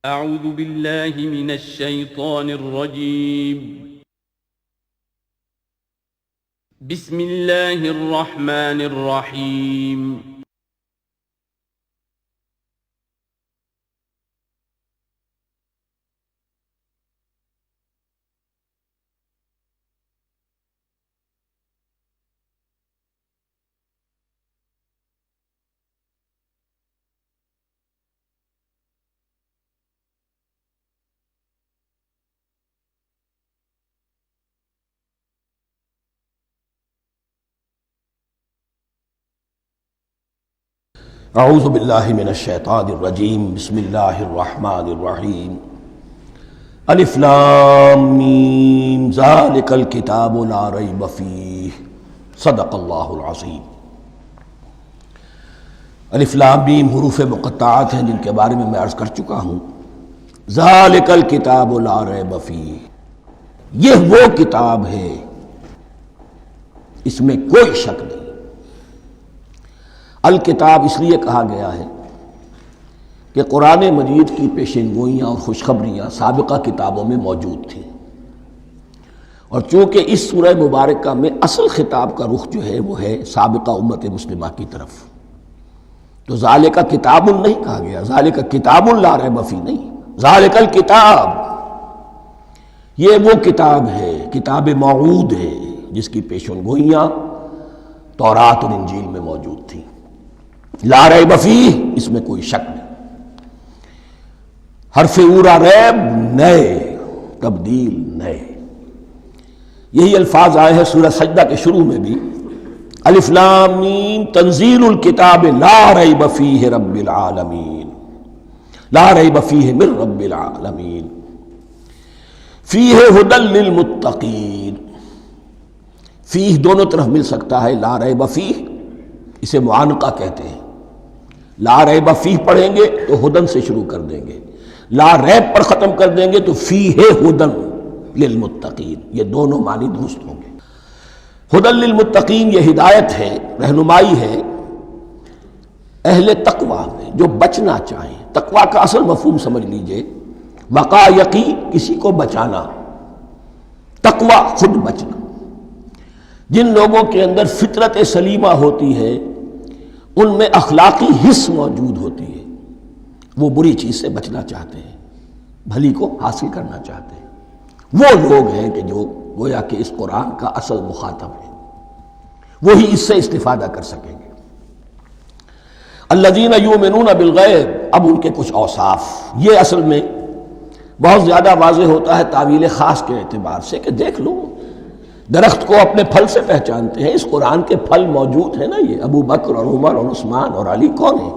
اعوذ باللہ من الشیطان الرجیم بسم اللہ الرحمن الرحیم اعوذ باللہ من الشیطان الرجیم بسم اللہ الرحمن الرحیم الف لام میم ذالک الکتاب لا ریب فیہ صدق اللہ العظیم۔ الف لام میم حروف مقطعات ہیں جن کے بارے میں عرض کر چکا ہوں۔ ذالک الکتاب لا ریب فیہ، یہ وہ کتاب ہے اس میں کوئی شک نہیں۔ الکتاب اس لیے کہا گیا ہے کہ قرآن مجید کی پیشین گوئیاں اور خوشخبریاں سابقہ کتابوں میں موجود تھیں، اور چونکہ اس سورہ مبارکہ میں اصل خطاب کا رخ جو ہے وہ ہے سابقہ امت مسلمہ کی طرف، تو ذالک کتاب نہیں کہا گیا، ذالک کتاب لا ریب فیہ نہیں، ذالک الکتاب یہ وہ کتاب ہے، کتاب موعود ہے جس کی پیشین گوئیاں تورات اور انجیل میں موجود تھیں۔ لا ریب فیہ، اس میں کوئی شک نہیں۔ حرف اورا ریب نئے، تبدیل نئے، یہی الفاظ آئے ہیں سورہ سجدہ کے شروع میں بھی۔ الف لام میم تنزیل الکتاب لا ریب فیہ رب العالمین، لا ریب فیہ من رب العالمین، فیہ ھدی للمتقین۔ فیہ دونوں طرف مل سکتا ہے، لا ریب فیہ اسے معانقہ کہتے ہیں، لا ریب فیہ پڑھیں گے تو ہدن سے شروع کر دیں گے، لا ریب پر ختم کر دیں گے تو فیہ ہدن للمتقین، یہ دونوں معنی درست ہوں گے۔ ہدن للمتقین یہ ہدایت ہے، رہنمائی ہے اہل تقویٰ میں جو بچنا چاہیں۔ تقویٰ کا اصل مفہوم سمجھ لیجئے، وقا یقی کسی کو بچانا، تقویٰ خود بچنا۔ جن لوگوں کے اندر فطرت سلیمہ ہوتی ہے ان میں اخلاقی حس موجود ہوتی ہے، وہ بری چیز سے بچنا چاہتے ہیں، بھلی کو حاصل کرنا چاہتے ہیں۔ وہ لوگ ہیں کہ جو گویا کہ اس قرآن کا اصل مخاطب ہے، وہی اس سے استفادہ کر سکیں گے۔ الذین یؤمنون بالغیب، اب ان کے کچھ اوصاف، یہ اصل میں بہت زیادہ واضح ہوتا ہے تعویل خاص کے اعتبار سے کہ دیکھ لو درخت کو اپنے پھل سے پہچانتے ہیں، اس قرآن کے پھل موجود ہیں نا، یہ ابو بکر اور عمر اور عثمان اور علی کون ہیں؟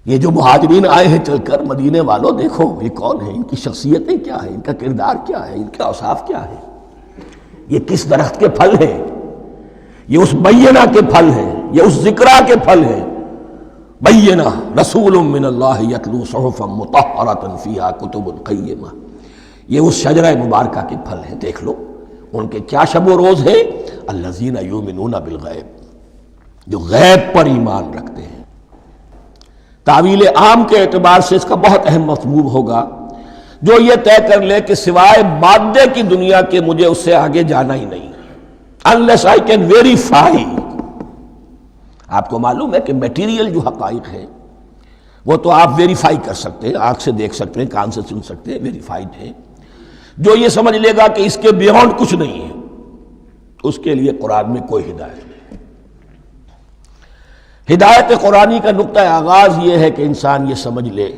یہ جو مہاجرین آئے ہیں چل کر، مدینے والوں دیکھو یہ کون ہیں، ان کی شخصیتیں کیا ہیں، ان کا کردار کیا ہے، ان کے اوصاف کیا ہے، یہ کس درخت کے پھل ہیں؟ یہ اس بینہ کے پھل ہیں، یہ اس ذکرہ کے پھل ہیں۔ بینہ رسول من اللہ یتلو صحفا مطہرۃ فیہا کتب قیمہ، یہ اس شجرہ مبارکہ کے پھل ہیں۔ دیکھ لو ان کے کیا شب و روز ہے، الذین یؤمنون بالغیب، جو غیب پر ایمان رکھتے ہیں۔ تعویل عام کے اعتبار سے اس کا بہت اہم مفہوم ہوگا، جو یہ طے کر لے کہ سوائے مادے کی دنیا کے مجھے اس سے آگے جانا ہی نہیں، unless I can verify۔ آپ کو معلوم ہے کہ میٹیریل جو حقائق ہے وہ تو آپ ویریفائی کر سکتے ہیں، آنکھ سے دیکھ سکتے ہیں، کان سے سن سکتے ہیں، ویریفائڈ ہے۔ جو یہ سمجھ لے گا کہ اس کے بیونڈ کچھ نہیں ہے، اس کے لیے قرآن میں کوئی ہدایت نہیں۔ ہدایت قرآنی کا نقطہ آغاز یہ ہے کہ انسان یہ سمجھ لے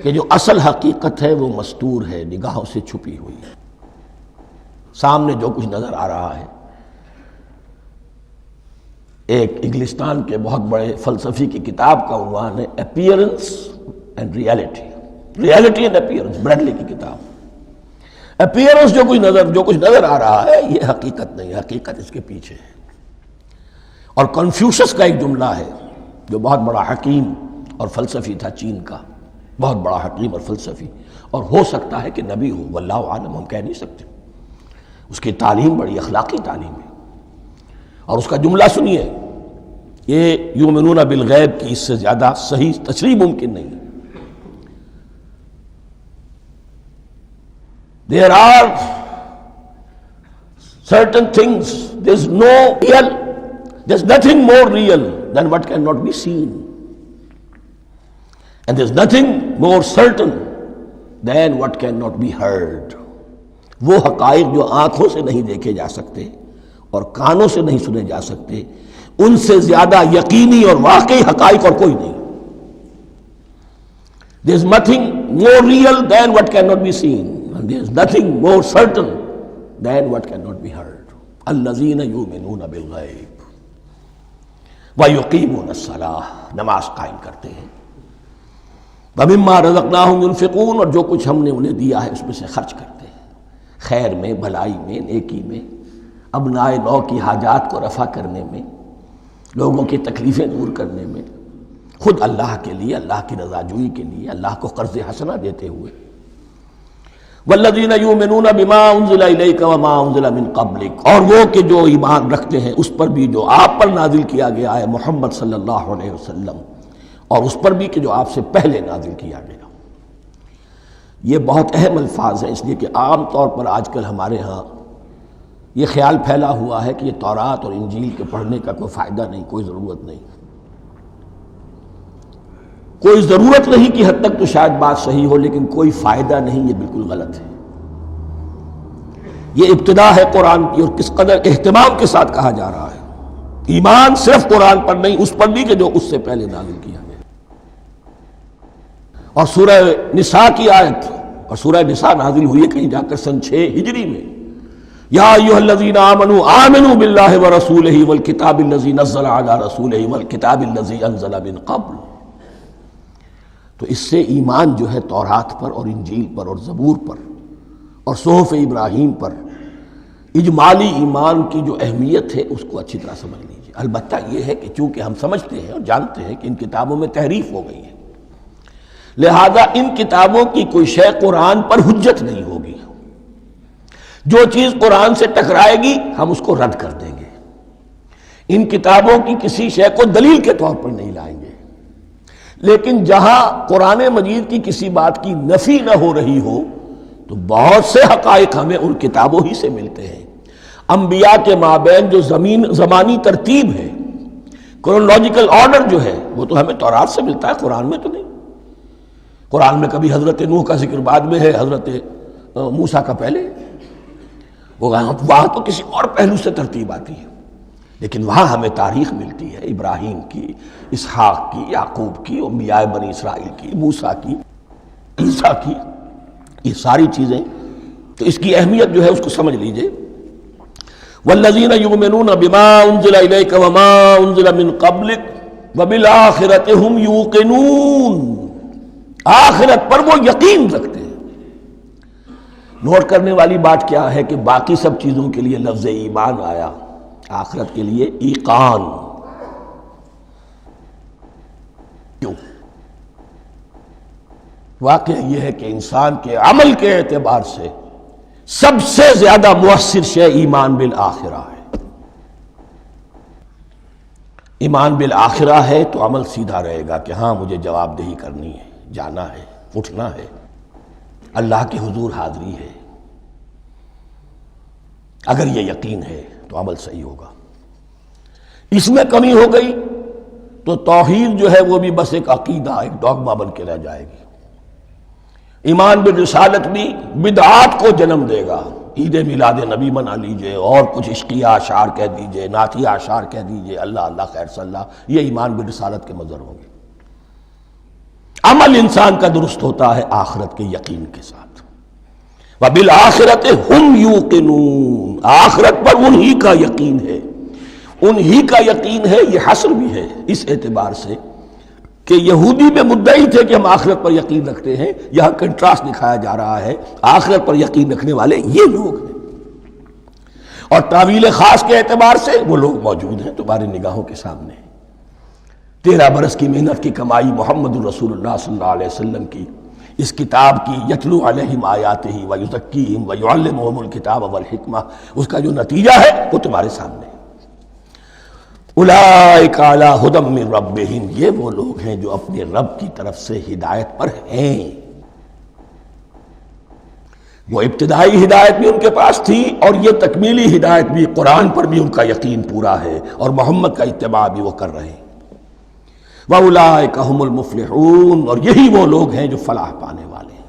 کہ جو اصل حقیقت ہے وہ مستور ہے، نگاہوں سے چھپی ہوئی ہے۔ سامنے جو کچھ نظر آ رہا ہے، ایک انگلستان کے بہت بڑے فلسفی کی کتاب کا عنوان ہے appearance and reality, reality and appearance, Bradley کی کتاب۔ اپیئرنس جو کچھ نظر آ رہا ہے یہ حقیقت نہیں، حقیقت اس کے پیچھے ہے۔ اور کنفیوشس کا ایک جملہ ہے جو بہت بڑا حکیم اور فلسفی تھا، چین کا بہت بڑا حکیم اور فلسفی، اور ہو سکتا ہے کہ نبی ہو، واللہ عالم، ہم کہہ نہیں سکتے۔ اس کی تعلیم بڑی اخلاقی تعلیم ہے، اور اس کا جملہ سنیے، یہ یؤمنون بالغیب کی اس سے زیادہ صحیح تشریح ممکن نہیں۔ There are certain things, there's nothing more real than what cannot be seen. And there's nothing more certain than what cannot be heard. وہ حقائق جو آنکھوں سے نہیں دیکھے جا سکتے اور کانوں سے نہیں سنے جا سکتے، ان سے زیادہ یقینی اور واقعی حقائق اور کوئی نہیں. There's nothing more real than what cannot be seen, and there's nothing more certain than what cannot be heard. الذین یؤمنون بالغیب ویقیمون الصلاۃ، نماز قائم کرتے ہیں. ومما رزقناہم ينفقون، اور جو کچھ ہم نے انہیں دیا ہے اس میں سے خرچ کرتے ہیں، خیر میں، بھلائی میں، نیکی میں، ابناء نو کی حاجات کو رفع کرنے میں، لوگوں کی تکلیفیں دور کرنے میں، خود اللہ کے لیے، اللہ کی رضا جوئی کے لیے، اللہ کو قرض حسنہ دیتے ہوئے. والذین یؤمنون بما انزل الیک وما انزل من قبلک، اور وہ کہ جو ایمان رکھتے ہیں اس پر بھی جو آپ پر نازل کیا گیا ہے محمد صلی اللہ علیہ وسلم، اور اس پر بھی کہ جو آپ سے پہلے نازل کیا گیا. یہ بہت اہم الفاظ ہیں، اس لیے کہ عام طور پر آج کل ہمارے ہاں یہ خیال پھیلا ہوا ہے کہ یہ تورات اور انجیل کے پڑھنے کا کوئی فائدہ نہیں، کوئی ضرورت نہیں. کوئی ضرورت نہیں کی حد تک تو شاید بات صحیح ہو، لیکن کوئی فائدہ نہیں، یہ بالکل غلط ہے. یہ ابتدا ہے قرآن کی، اور کس قدر اہتمام کے ساتھ کہا جا رہا ہے. ایمان صرف قرآن پر نہیں، اس پر بھی کہ جو اس سے پہلے نازل کیا گیا. اور سورہ نساء کی آیت، اور سورہ نساء نازل ہوئی ہے کہیں جا کر سن 6 ہجری میں. یا ایھا الذین آمنوا آمنوا باللہ ورسولہ والکتاب الذی نزل علی رسولہ والکتاب الذی انزل من قبل. تو اس سے ایمان جو ہے تورات پر اور انجیل پر اور زبور پر اور صحف ابراہیم پر، اجمالی ایمان کی جو اہمیت ہے اس کو اچھی طرح سمجھ لیجیے. البتہ یہ ہے کہ چونکہ ہم سمجھتے ہیں اور جانتے ہیں کہ ان کتابوں میں تحریف ہو گئی ہے، لہذا ان کتابوں کی کوئی شے قرآن پر حجت نہیں ہوگی. جو چیز قرآن سے ٹکرائے گی ہم اس کو رد کر دیں گے. ان کتابوں کی کسی شے کو دلیل کے طور پر نہیں لائیں گے. لیکن جہاں قرآن مجید کی کسی بات کی نفی نہ ہو رہی ہو تو بہت سے حقائق ہمیں ان کتابوں ہی سے ملتے ہیں. انبیاء کے مابین جو زمانی ترتیب ہے، کرونالوجیکل آرڈر جو ہے، وہ تو ہمیں تورات سے ملتا ہے، قرآن میں تو نہیں. قرآن میں کبھی حضرت نوح کا ذکر بعد میں ہے، حضرت موسیٰ کا پہلے. وہاں تو کسی اور پہلو سے ترتیب آتی ہے، لیکن وہاں ہمیں تاریخ ملتی ہے ابراہیم کی، اسحاق کی، یعقوب کی، انبیاء بنی اسرائیل کی، موسیٰ کی، عیسیٰ کی. یہ ساری چیزیں، تو اس کی اہمیت جو ہے اس کو سمجھ لیجئے. والذین یؤمنون بما انزل الیک وما انزل من قبلک وبالآخرۃ ھم یوقنون، آخرت پر وہ یقین رکھتے ہیں. نوٹ کرنے والی بات کیا ہے کہ باقی سب چیزوں کے لیے لفظ ایمان آیا، آخرت کے لیے ایقان. کیوں؟ واقعہ یہ ہے کہ انسان کے عمل کے اعتبار سے سب سے زیادہ مؤثر شے ایمان بالآخرہ ہے. ایمان بالآخرہ ہے تو عمل سیدھا رہے گا کہ ہاں مجھے جواب دہی کرنی ہے، جانا ہے، اٹھنا ہے، اللہ کے حضور حاضری ہے. اگر یہ یقین ہے تو عمل صحیح ہوگا. اس میں کمی ہو گئی تو توحید جو ہے وہ بھی بس ایک عقیدہ، ایک ڈوگما بن کے رہ جائے گی. ایمان بالرسالت بھی بدعات کو جنم دے گا. عید میلاد نبی منا لیجئے اور کچھ عشقیہ اشعار کہہ دیجئے، نعتیہ اشعار کہہ دیجئے، اللہ اللہ خیر صلی اللہ، یہ ایمان بالرسالت کے مظہر ہوں گے. عمل انسان کا درست ہوتا ہے آخرت کے یقین کے ساتھ. وَبِالْآخِرَةِ هُمْ يُوقِنُونَ، آخرت پر انہی کا یقین ہے، انہی کا یقین ہے. یہ حصر بھی ہے اس اعتبار سے کہ یہودی میں مدعی تھے کہ ہم آخرت پر یقین رکھتے ہیں، یہاں کنٹراسٹ دکھایا جا رہا ہے، آخرت پر یقین رکھنے والے یہ لوگ ہیں. اور تعویل خاص کے اعتبار سے وہ لوگ موجود ہیں تمہاری نگاہوں کے سامنے. 13 برس کی محنت کی کمائی محمد الرسول اللہ صلی اللہ علیہ وسلم کی، اس کتاب کی، یتلو علیہم آیاتہ ویزکیہم ویعلمہم الکتاب والحکمہ، اس کا جو نتیجہ ہے وہ تمہارے سامنے. اولئک علی ھدی من ربہم، یہ وہ لوگ ہیں جو اپنے رب کی طرف سے ہدایت پر ہیں. وہ ابتدائی ہدایت بھی ان کے پاس تھی اور یہ تکمیلی ہدایت بھی، قرآن پر بھی ان کا یقین پورا ہے اور محمد کا اتباع بھی وہ کر رہے ہیں۔ وَأُولَٰئِكَ هُمُ الْمُفْلِحُونَ، اور یہی وہ لوگ ہیں جو فلاح پانے والے ہیں۔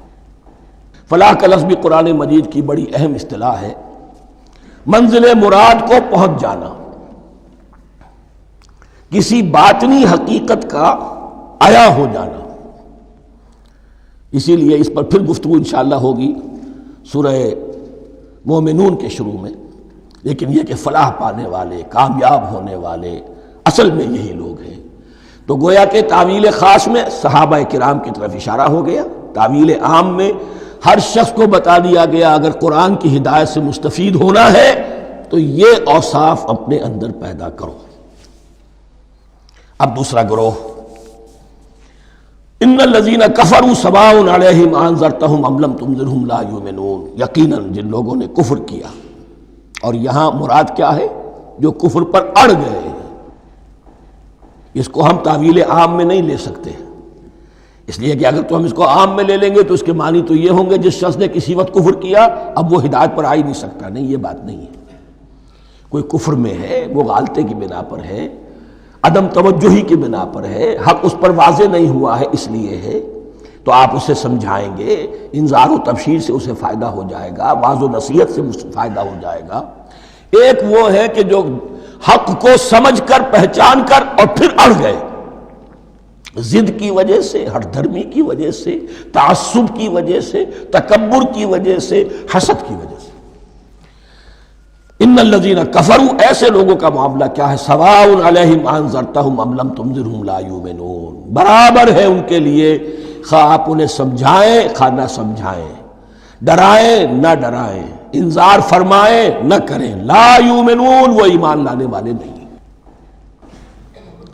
فلاح کا لفظ بھی قرآن مجید کی بڑی اہم اصطلاح ہے، منزل مراد کو پہنچ جانا، کسی باطنی حقیقت کا عیا ہو جانا۔ اسی لیے اس پر پھر گفتگو انشاءاللہ ہوگی سورہ مومنون کے شروع میں، لیکن یہ کہ فلاح پانے والے، کامیاب ہونے والے اصل میں یہی لوگ ہیں۔ تو گویا کہ تعویل خاص میں صحابہ کرام کی طرف اشارہ ہو گیا، تعویل عام میں ہر شخص کو بتا دیا گیا اگر قرآن کی ہدایت سے مستفید ہونا ہے تو یہ اوصاف اپنے اندر پیدا کرو۔ اب دوسرا گروہ، ان الذین کفروا سواء علیہم انذرتہم ام لم تنذرہم لا یؤمنون، یقیناً جن لوگوں نے کفر کیا، اور یہاں مراد کیا ہے؟ جو کفر پر اڑ گئے ہیں۔ اس کو ہم تعویل عام میں نہیں لے سکتے، اس لیے کہ اگر تو ہم اس کو عام میں لے لیں گے تو اس کے معنی تو یہ ہوں گے جس شخص نے کسی وقت کفر کیا اب وہ ہدایت پر آ ہی نہیں سکتا۔ نہیں، یہ بات نہیں ہے۔ کوئی کفر میں ہے، وہ غالطے کی بنا پر ہے، عدم توجہی کی بنا پر ہے، حق اس پر واضح نہیں ہوا ہے اس لیے ہے، تو آپ اسے سمجھائیں گے، انذار و تبشیر سے اسے فائدہ ہو جائے گا، واعظ و نصیحت سے فائدہ ہو جائے گا۔ ایک وہ ہے کہ جو حق کو سمجھ کر، پہچان کر اور پھر اڑ گئے، ضد کی وجہ سے، ہٹ دھرمی کی وجہ سے، تعصب کی وجہ سے، تکبر کی وجہ سے، حسد کی وجہ سے۔ ان الذین کفروا، ایسے لوگوں کا معاملہ کیا ہے؟ سواء علیہم انذرتہم ام لم تنذرہم لا یؤمنون، برابر ہے ان کے لیے خواہ آپ انہیں سمجھائیں خواہ نہ سمجھائیں، ڈرائیں نہ ڈرائیں، انذار فرمائیں نہ کریں، لا یؤمنون، وہ ایمان لانے والے نہیں۔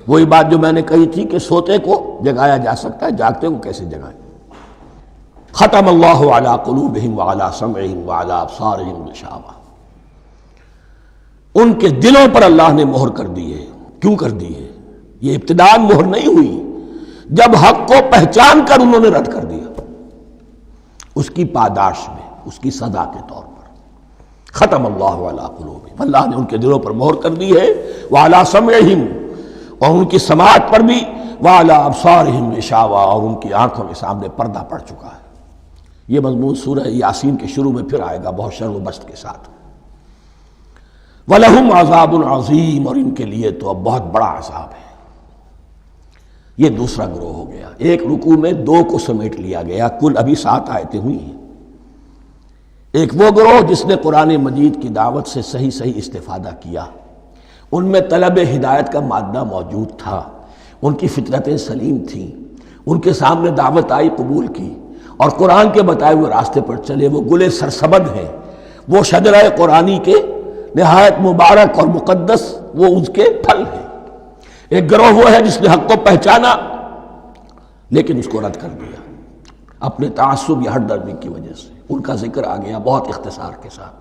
وہی بات جو میں نے کہی تھی کہ سوتے کو جگایا جا سکتا ہے، جاگتے کو کیسے جگائیں؟ ختم اللہ علی قلوبہم وعلی سمعہم وعلی ابصارہم غشاوہ، ان کے دلوں پر اللہ نے مہر کر دی ہے۔ کیوں کر دی ہے؟ یہ ابتداء مہر نہیں ہوئی، جب حق کو پہچان کر انہوں نے رد کر دیا، اس کی پاداش میں، اس کی سزا کے طور پر۔ ختم اللہ علی قلوبہم، اللہ نے ان کے دلوں پر مہر کر دی ہے، وعلی سمعہم، اور ان کی سماعت پر بھی، وعلی ابصارہم غشاوہ، اور ان کی آنکھوں کے سامنے پردہ پڑ چکا ہے۔ یہ مضمون سورہ یاسین کے شروع میں پھر آئے گا بہت شر و بست کے ساتھ۔ وَلَهُمْ عَذَابٌ عَظِيمٌ، اور ان کے لیے تو اب بہت بڑا عذاب ہے۔ یہ دوسرا گروہ ہو گیا، ایک رکوع میں دو کو سمیٹ لیا گیا، کل ابھی 7 آیتیں ہوئی ہیں۔ ایک وہ گروہ جس نے قرآن مجید کی دعوت سے صحیح استفادہ کیا، ان میں طلب ہدایت کا مادہ موجود تھا، ان کی فطرتیں سلیم تھیں، ان کے سامنے دعوت آئی، قبول کی، اور قرآن کے بتائے ہوئے راستے پر چلے۔ وہ گلے سرسبد ہیں، وہ شجرہ قرآنی کے نہایت مبارک اور مقدس، وہ اس کے پھل ہیں۔ ایک گروہ وہ ہے جس نے حق کو پہچانا لیکن اس کو رد کر دیا اپنے تعصب یا ہٹ درمی کی وجہ سے۔ ان کا ذکر آ گیا بہت اختصار کے ساتھ،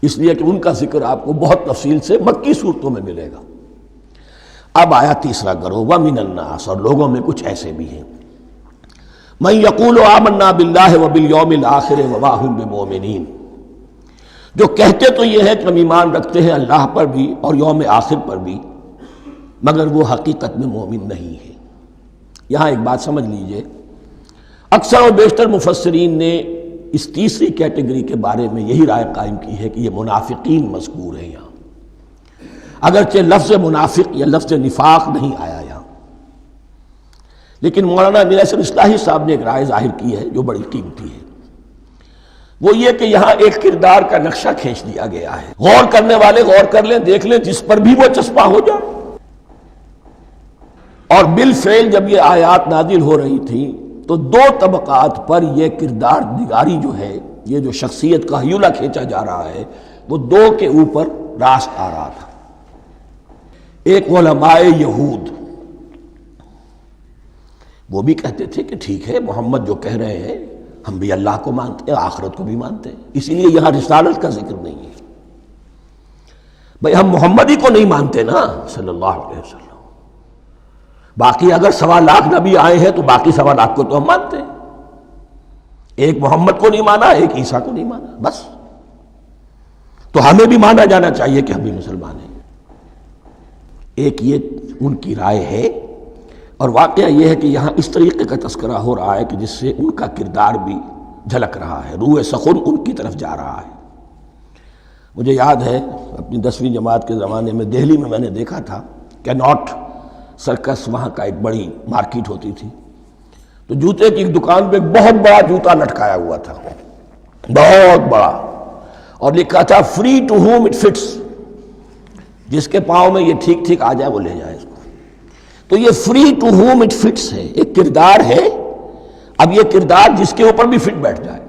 اس لیے کہ ان کا ذکر آپ کو بہت تفصیل سے مکی صورتوں میں ملے گا۔ اب آیا تیسرا گروہ، وَمِنَ النَّاسِ، اور لوگوں میں کچھ ایسے بھی ہیں، مَن يَقُولُ آمَنَّا بِاللَّهِ وَبِالْيَوْمِ الْآخِرِ وَمَا هُم بِمُؤْمِنِينَ، جو کہتے تو یہ ہے کہ ہم ایمان رکھتے ہیں اللہ پر بھی اور یوم آخر پر بھی، مگر وہ حقیقت میں مومن نہیں ہے۔ یہاں ایک بات سمجھ لیجئے، اکثر و بیشتر مفسرین نے اس تیسری کیٹیگری کے بارے میں یہی رائے قائم کی ہے کہ یہ منافقین مذکور ہیں یہاں، اگرچہ لفظ منافق یا لفظ نفاق نہیں آیا یہاں، لیکن مولانا امیر احسن اصلاحی صاحب نے ایک رائے ظاہر کی ہے جو بڑی قیمتی ہے۔ وہ یہ کہ یہاں ایک کردار کا نقشہ کھینچ دیا گیا ہے، غور کرنے والے غور کر لیں، دیکھ لیں، جس پر بھی وہ چسپاں ہو جائے۔ اور بالفعل جب یہ آیات نازل ہو رہی تھیں تو دو طبقات پر یہ کردار نگاری جو ہے، یہ جو شخصیت کا ہیولہ کھینچا جا رہا ہے، وہ دو کے اوپر راست آ رہا تھا۔ ایک علماء یہود، وہ بھی کہتے تھے کہ ٹھیک ہے محمد جو کہہ رہے ہیں، ہم بھی اللہ کو مانتے ہیں، آخرت کو بھی مانتے ہیں، اسی لیے یہاں رسالت کا ذکر نہیں ہے۔ بھئی ہم محمد ہی کو نہیں مانتے نا صلی اللہ علیہ وسلم، باقی اگر 1.25 لاکھ نبی آئے ہیں تو باقی 1.25 لاکھ کو تو ہم مانتے ہیں۔ ایک محمد کو نہیں مانا، ایک عیسیٰ کو نہیں مانا، بس۔ تو ہمیں بھی مانا جانا چاہیے کہ ہم بھی مسلمان ہیں۔ ایک یہ ان کی رائے ہے، اور واقعہ یہ ہے کہ یہاں اس طریقے کا تذکرہ ہو رہا ہے کہ جس سے ان کا کردار بھی جھلک رہا ہے، روح سخن ان کی طرف جا رہا ہے۔ مجھے یاد ہے اپنی 10ویں جماعت کے زمانے میں دہلی میں نے دیکھا تھا کیناٹ سرکس، وہاں کا ایک بڑی مارکیٹ ہوتی تھی، تو جوتے کی ایک دکان پہ ایک بہت بڑا جوتا لٹکایا ہوا تھا، بہت بڑا، اور لکھا تھا free to home it fits, جس کے پاؤں میں یہ ٹھیک ٹھیک آ جائے وہ لے جائے اس کو۔ تو یہ free to home it fits ہے، ایک کردار ہے۔ اب یہ کردار جس کے اوپر بھی فٹ بیٹھ جائے،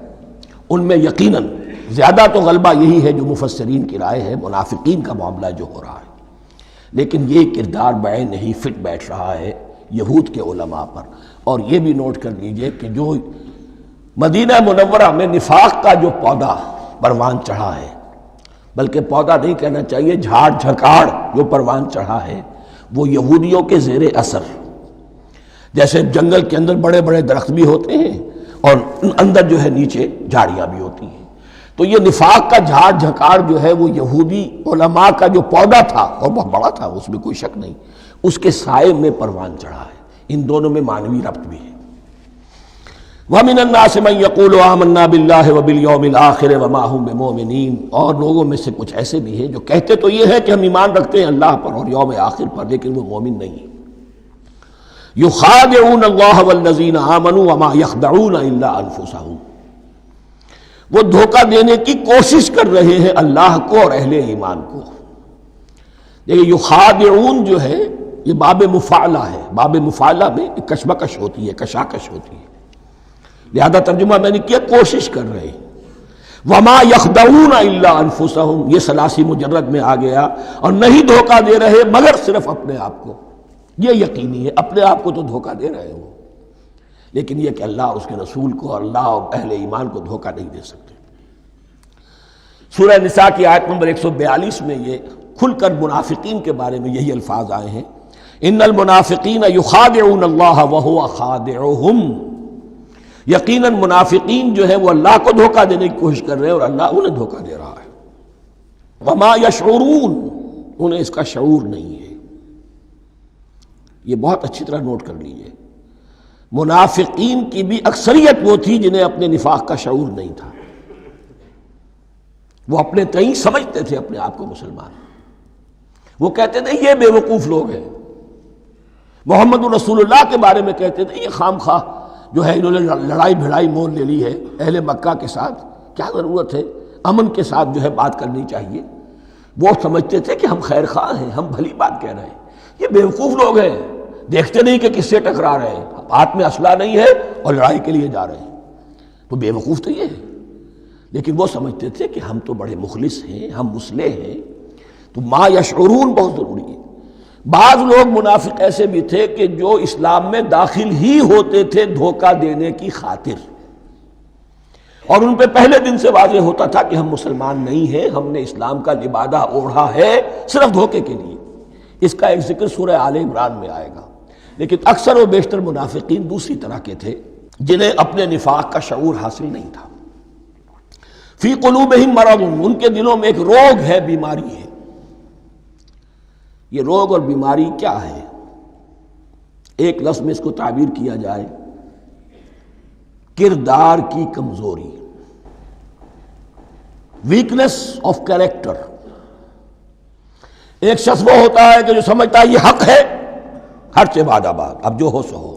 ان میں یقیناً زیادہ تو غلبہ یہی ہے جو مفسرین کی رائے ہے، منافقین کا معاملہ جو ہو رہا ہے، لیکن یہ کردار بعین نہیں فٹ بیٹھ رہا ہے یہود کے علماء پر۔ اور یہ بھی نوٹ کر لیجئے کہ جو مدینہ منورہ میں نفاق کا جو پودا پروان چڑھا ہے، بلکہ پودا نہیں کہنا چاہیے، جھاڑ جھکاڑ جو پروان چڑھا ہے، وہ یہودیوں کے زیر اثر، جیسے جنگل کے اندر بڑے بڑے درخت بھی ہوتے ہیں اور اندر جو ہے نیچے جھاڑیاں بھی ہوتی ہیں، تو یہ نفاق کا جھاڑ جھکاڑ جو ہے وہ یہودی علماء کا جو پودا تھا، اور بہت بڑا تھا، اس میں کوئی شک نہیں، اس کے سائے میں پروان چڑھا ہے۔ ان دونوں میں معنوی ربط بھی ہے۔ وَمِنَ النَّاسِ مَن يَقُولُ آمَنَّا بِاللَّهِ وَبِالْيَوْمِ الْآخِرِ وَمَا هُم بِمُؤْمِنِينَ، اور لوگوں میں سے کچھ ایسے بھی ہیں جو کہتے تو یہ ہے کہ ہم ایمان رکھتے ہیں اللہ پر اور یوم آخر پر، لیکن وہ مومن نہیں ہیں۔ يُخَادِعُونَ اللَّهَ وَالَّذِينَ آمَنُوا وَمَا يَخْدَعُونَ إِلَّا أَنفُسَهُمْ، وہ دھوکہ دینے کی کوشش کر رہے ہیں اللہ کو اور اہل ایمان کو۔ دیکھیں یخادعون جو ہے یہ باب مفعلہ ہے، باب مفعلہ میں کشمکش ہوتی ہے، کشاکش ہوتی ہے، لہذا ترجمہ میں نے کیا کوشش کر رہے ہیں۔ وما یخدعون الا انفسهم، یہ ثلاثی مجرد میں آ گیا، اور نہیں دھوکہ دے رہے مگر صرف اپنے آپ کو۔ یہ یقینی ہے اپنے آپ کو تو دھوکہ دے رہے ہو، لیکن یہ کہ اللہ اور اس کے رسول کو اور اللہ اور اہل ایمان کو دھوکہ نہیں دے سکتے۔ سورہ نساء کی آیت نمبر 142 میں یہ کھل کر منافقین کے بارے میں یہی الفاظ آئے ہیں، ان المنافقین یخادعون اللہ وہو خادعہم، یقیناً منافقین جو ہے وہ اللہ کو دھوکہ دینے کی کوشش کر رہے ہیں اور اللہ انہیں دھوکہ دے رہا ہے۔ وما یشعرون، انہیں اس کا شعور نہیں ہے۔ یہ بہت اچھی طرح نوٹ کر لیجئے، منافقین کی بھی اکثریت وہ تھی جنہیں اپنے نفاق کا شعور نہیں تھا، وہ اپنے تئیں سمجھتے تھے اپنے آپ کو مسلمان، وہ کہتے تھے یہ بے وقوف لوگ ہیں، محمد رسول اللہ کے بارے میں کہتے تھے یہ خام خواہ جو ہے انہوں نے لڑائی بھڑائی مول لے لی ہے اہل مکہ کے ساتھ، کیا ضرورت ہے، امن کے ساتھ جو ہے بات کرنی چاہیے۔ وہ سمجھتے تھے کہ ہم خیر خواہ ہیں، ہم بھلی بات کہہ رہے ہیں، یہ بیوقوف لوگ ہیں، دیکھتے نہیں کہ کس سے ٹکرا رہے ہیں، ہاتھ میں اسلحہ نہیں ہے اور لڑائی کے لیے جا رہے ہیں، تو بے وقوف تو یہ ہے۔ لیکن وہ سمجھتے تھے کہ ہم تو بڑے مخلص ہیں، ہم مصلح ہیں، تو ما یشعرون بہت ضروری ہے۔ بعض لوگ منافق ایسے بھی تھے کہ جو اسلام میں داخل ہی ہوتے تھے دھوکہ دینے کی خاطر، اور ان پہ پہلے دن سے واضح ہوتا تھا کہ ہم مسلمان نہیں ہیں، ہم نے اسلام کا لبادہ اوڑھا ہے صرف دھوکے کے لیے۔ اس کا ایک ذکر سورہ آل عمران میں آئے گا، لیکن اکثر و بیشتر منافقین دوسری طرح کے تھے جنہیں اپنے نفاق کا شعور حاصل نہیں تھا۔ فی قلوبہم مرض، ان کے دلوں میں ایک روگ ہے، بیماری ہے۔ یہ روگ اور بیماری کیا ہے؟ ایک لفظ میں اس کو تعبیر کیا جائے، کردار کی کمزوری، ویکنس آف کیریکٹر۔ ایک شخص وہ ہوتا ہے کہ جو سمجھتا ہے یہ حق ہے، ہر سے بعد آباد، اب جو ہو سو ہو۔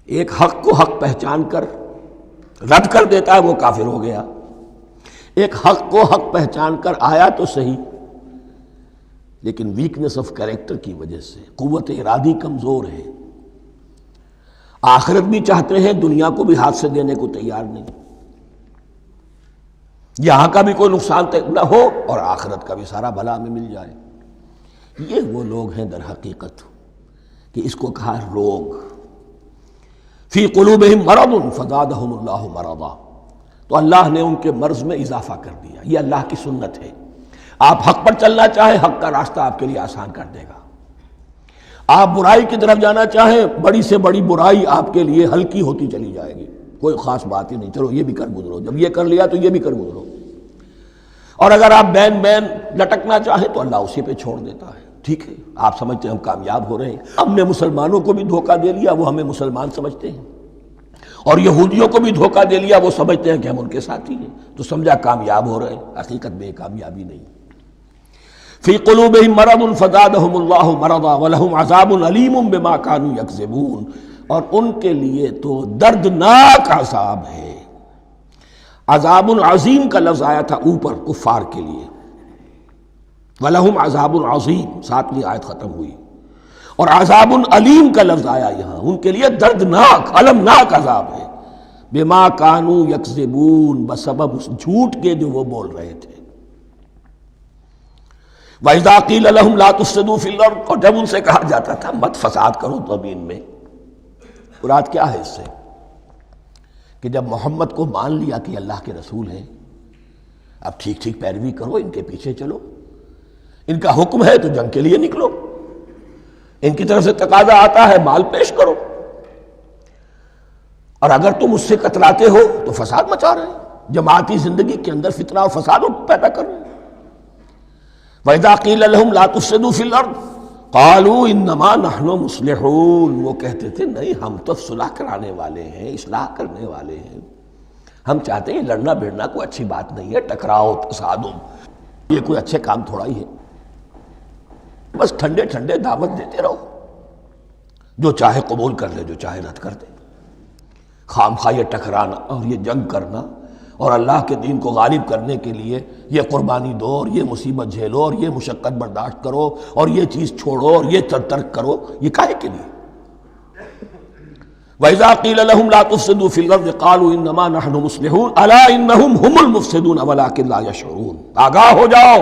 ایک حق کو حق پہچان کر رد کر دیتا ہے، وہ کافر ہو گیا۔ ایک حق کو حق پہچان کر آیا تو صحیح، لیکن ویکنس آف کیریکٹر کی وجہ سے قوت ارادی کمزور ہے، آخرت بھی چاہتے ہیں، دنیا کو بھی ہاتھ سے دینے کو تیار نہیں، یہاں کا بھی کوئی نقصان نہ ہو اور آخرت کا بھی سارا بھلا ہمیں مل جائے۔ یہ وہ لوگ ہیں در حقیقت کہ اس کو کہا روگ۔ فی قلوبہم مرض فزادہم اللہ مرضا، تو اللہ نے ان کے مرض میں اضافہ کر دیا۔ یہ اللہ کی سنت ہے، آپ حق پر چلنا چاہیں حق کا راستہ آپ کے لیے آسان کر دے گا، آپ برائی کی طرف جانا چاہیں بڑی سے بڑی برائی آپ کے لیے ہلکی ہوتی چلی جائے گی۔ کوئی خاص بات ہی نہیں، چلو یہ بھی کر گزرو، جب یہ کر لیا تو یہ بھی کر گزرو۔ اور اگر آپ بین بین لٹکنا چاہیں تو اللہ اسی پہ چھوڑ دیتا ہے۔ ٹھیک ہے، آپ سمجھتے ہیں ہم کامیاب ہو رہے ہیں، ہم نے مسلمانوں کو بھی دھوکہ دے لیا، وہ ہمیں مسلمان سمجھتے ہیں، اور یہودیوں کو بھی دھوکہ دے لیا، وہ سمجھتے ہیں کہ ہم ان کے ساتھی ہیں، تو سمجھا کامیاب ہو رہے ہیں، حقیقت میں کامیابی نہیں۔ فی قلوبہم مرض فزادہم اللہ مرضا ولہم عذاب علیم بما کانوا یکذبون، اور ان کے لیے تو دردناک عذاب ہے۔ عذاب عظیم کا لفظ آیا تھا اوپر کفار کے لیے، وَلَهُمْ عَذَابٌ عَظِيمٌ، 7ویں آیت ختم ہوئی، اور عذاب علیم کا لفظ آیا یہاں، ان کے لیے دردناک المناک عذاب ہے، بما کانوا یکذبون، بسبب اس جھوٹ کے جو وہ بول رہے تھے۔ وَإِذَا قِيلَ لَهُمْ لَا تُفْسِدُوا فِي الْأَرْضِ، اور جب ان سے کہا جاتا تھا مت فساد کرو زمین میں، مراد کیا ہے اس سے؟ کہ جب محمد کو مان لیا کہ اللہ کے رسول ہیں، اب ٹھیک ٹھیک پیروی کرو، ان کے پیچھے چلو، ان کا حکم ہے تو جنگ کے لیے نکلو، ان کی طرف سے تقاضا آتا ہے مال پیش کرو، اور اگر تم اس سے کتراتے ہو تو فساد مچا رہے ہیں، جماعتی زندگی کے اندر فتنہ اور فساد پیدا کر رہے ہیں۔ وَإِذَا قِيلَ لَهُمْ لَا تُفْسِدُوا فِي الْأَرْضِ قَالُوا إِنَّمَا نَحْنُ مُصْلِحُونَ، وہ کہتے تھے نہیں ہم تو صلح کرانے والے ہیں، اصلاح کرنے والے ہیں، ہم چاہتے ہیں لڑنا بھیڑنا کوئی اچھی بات نہیں ہے، ٹکراؤ تصادم یہ کوئی اچھے کام تھوڑا ہی ہے، بس ٹھنڈے ٹھنڈے دعوت دیتے رہو، جو چاہے قبول کر لے، جو چاہے رد کر دے، خام خواہ یہ ٹکرانا اور یہ جنگ کرنا اور اللہ کے دین کو غالب کرنے کے لیے یہ قربانی دو اور یہ مصیبت جھیلو اور یہ مشقت برداشت کرو اور یہ چیز چھوڑو اور یہ ترک کرو، یہ کاہے کے لیے؟ وَإِذَا قِيلَ لَهُمْ لَا تُفْسِدُوا فِي الْأَرْضِ قَالُوا إِنَّمَا نَحْنُ مُصْلِحُونَ أَلَا إِنَّهُمْ هُمُ الْمُفْسِدُونَ وَلَٰكِن لَا يَشْعُرُونَ، آگاہ ہو جاؤ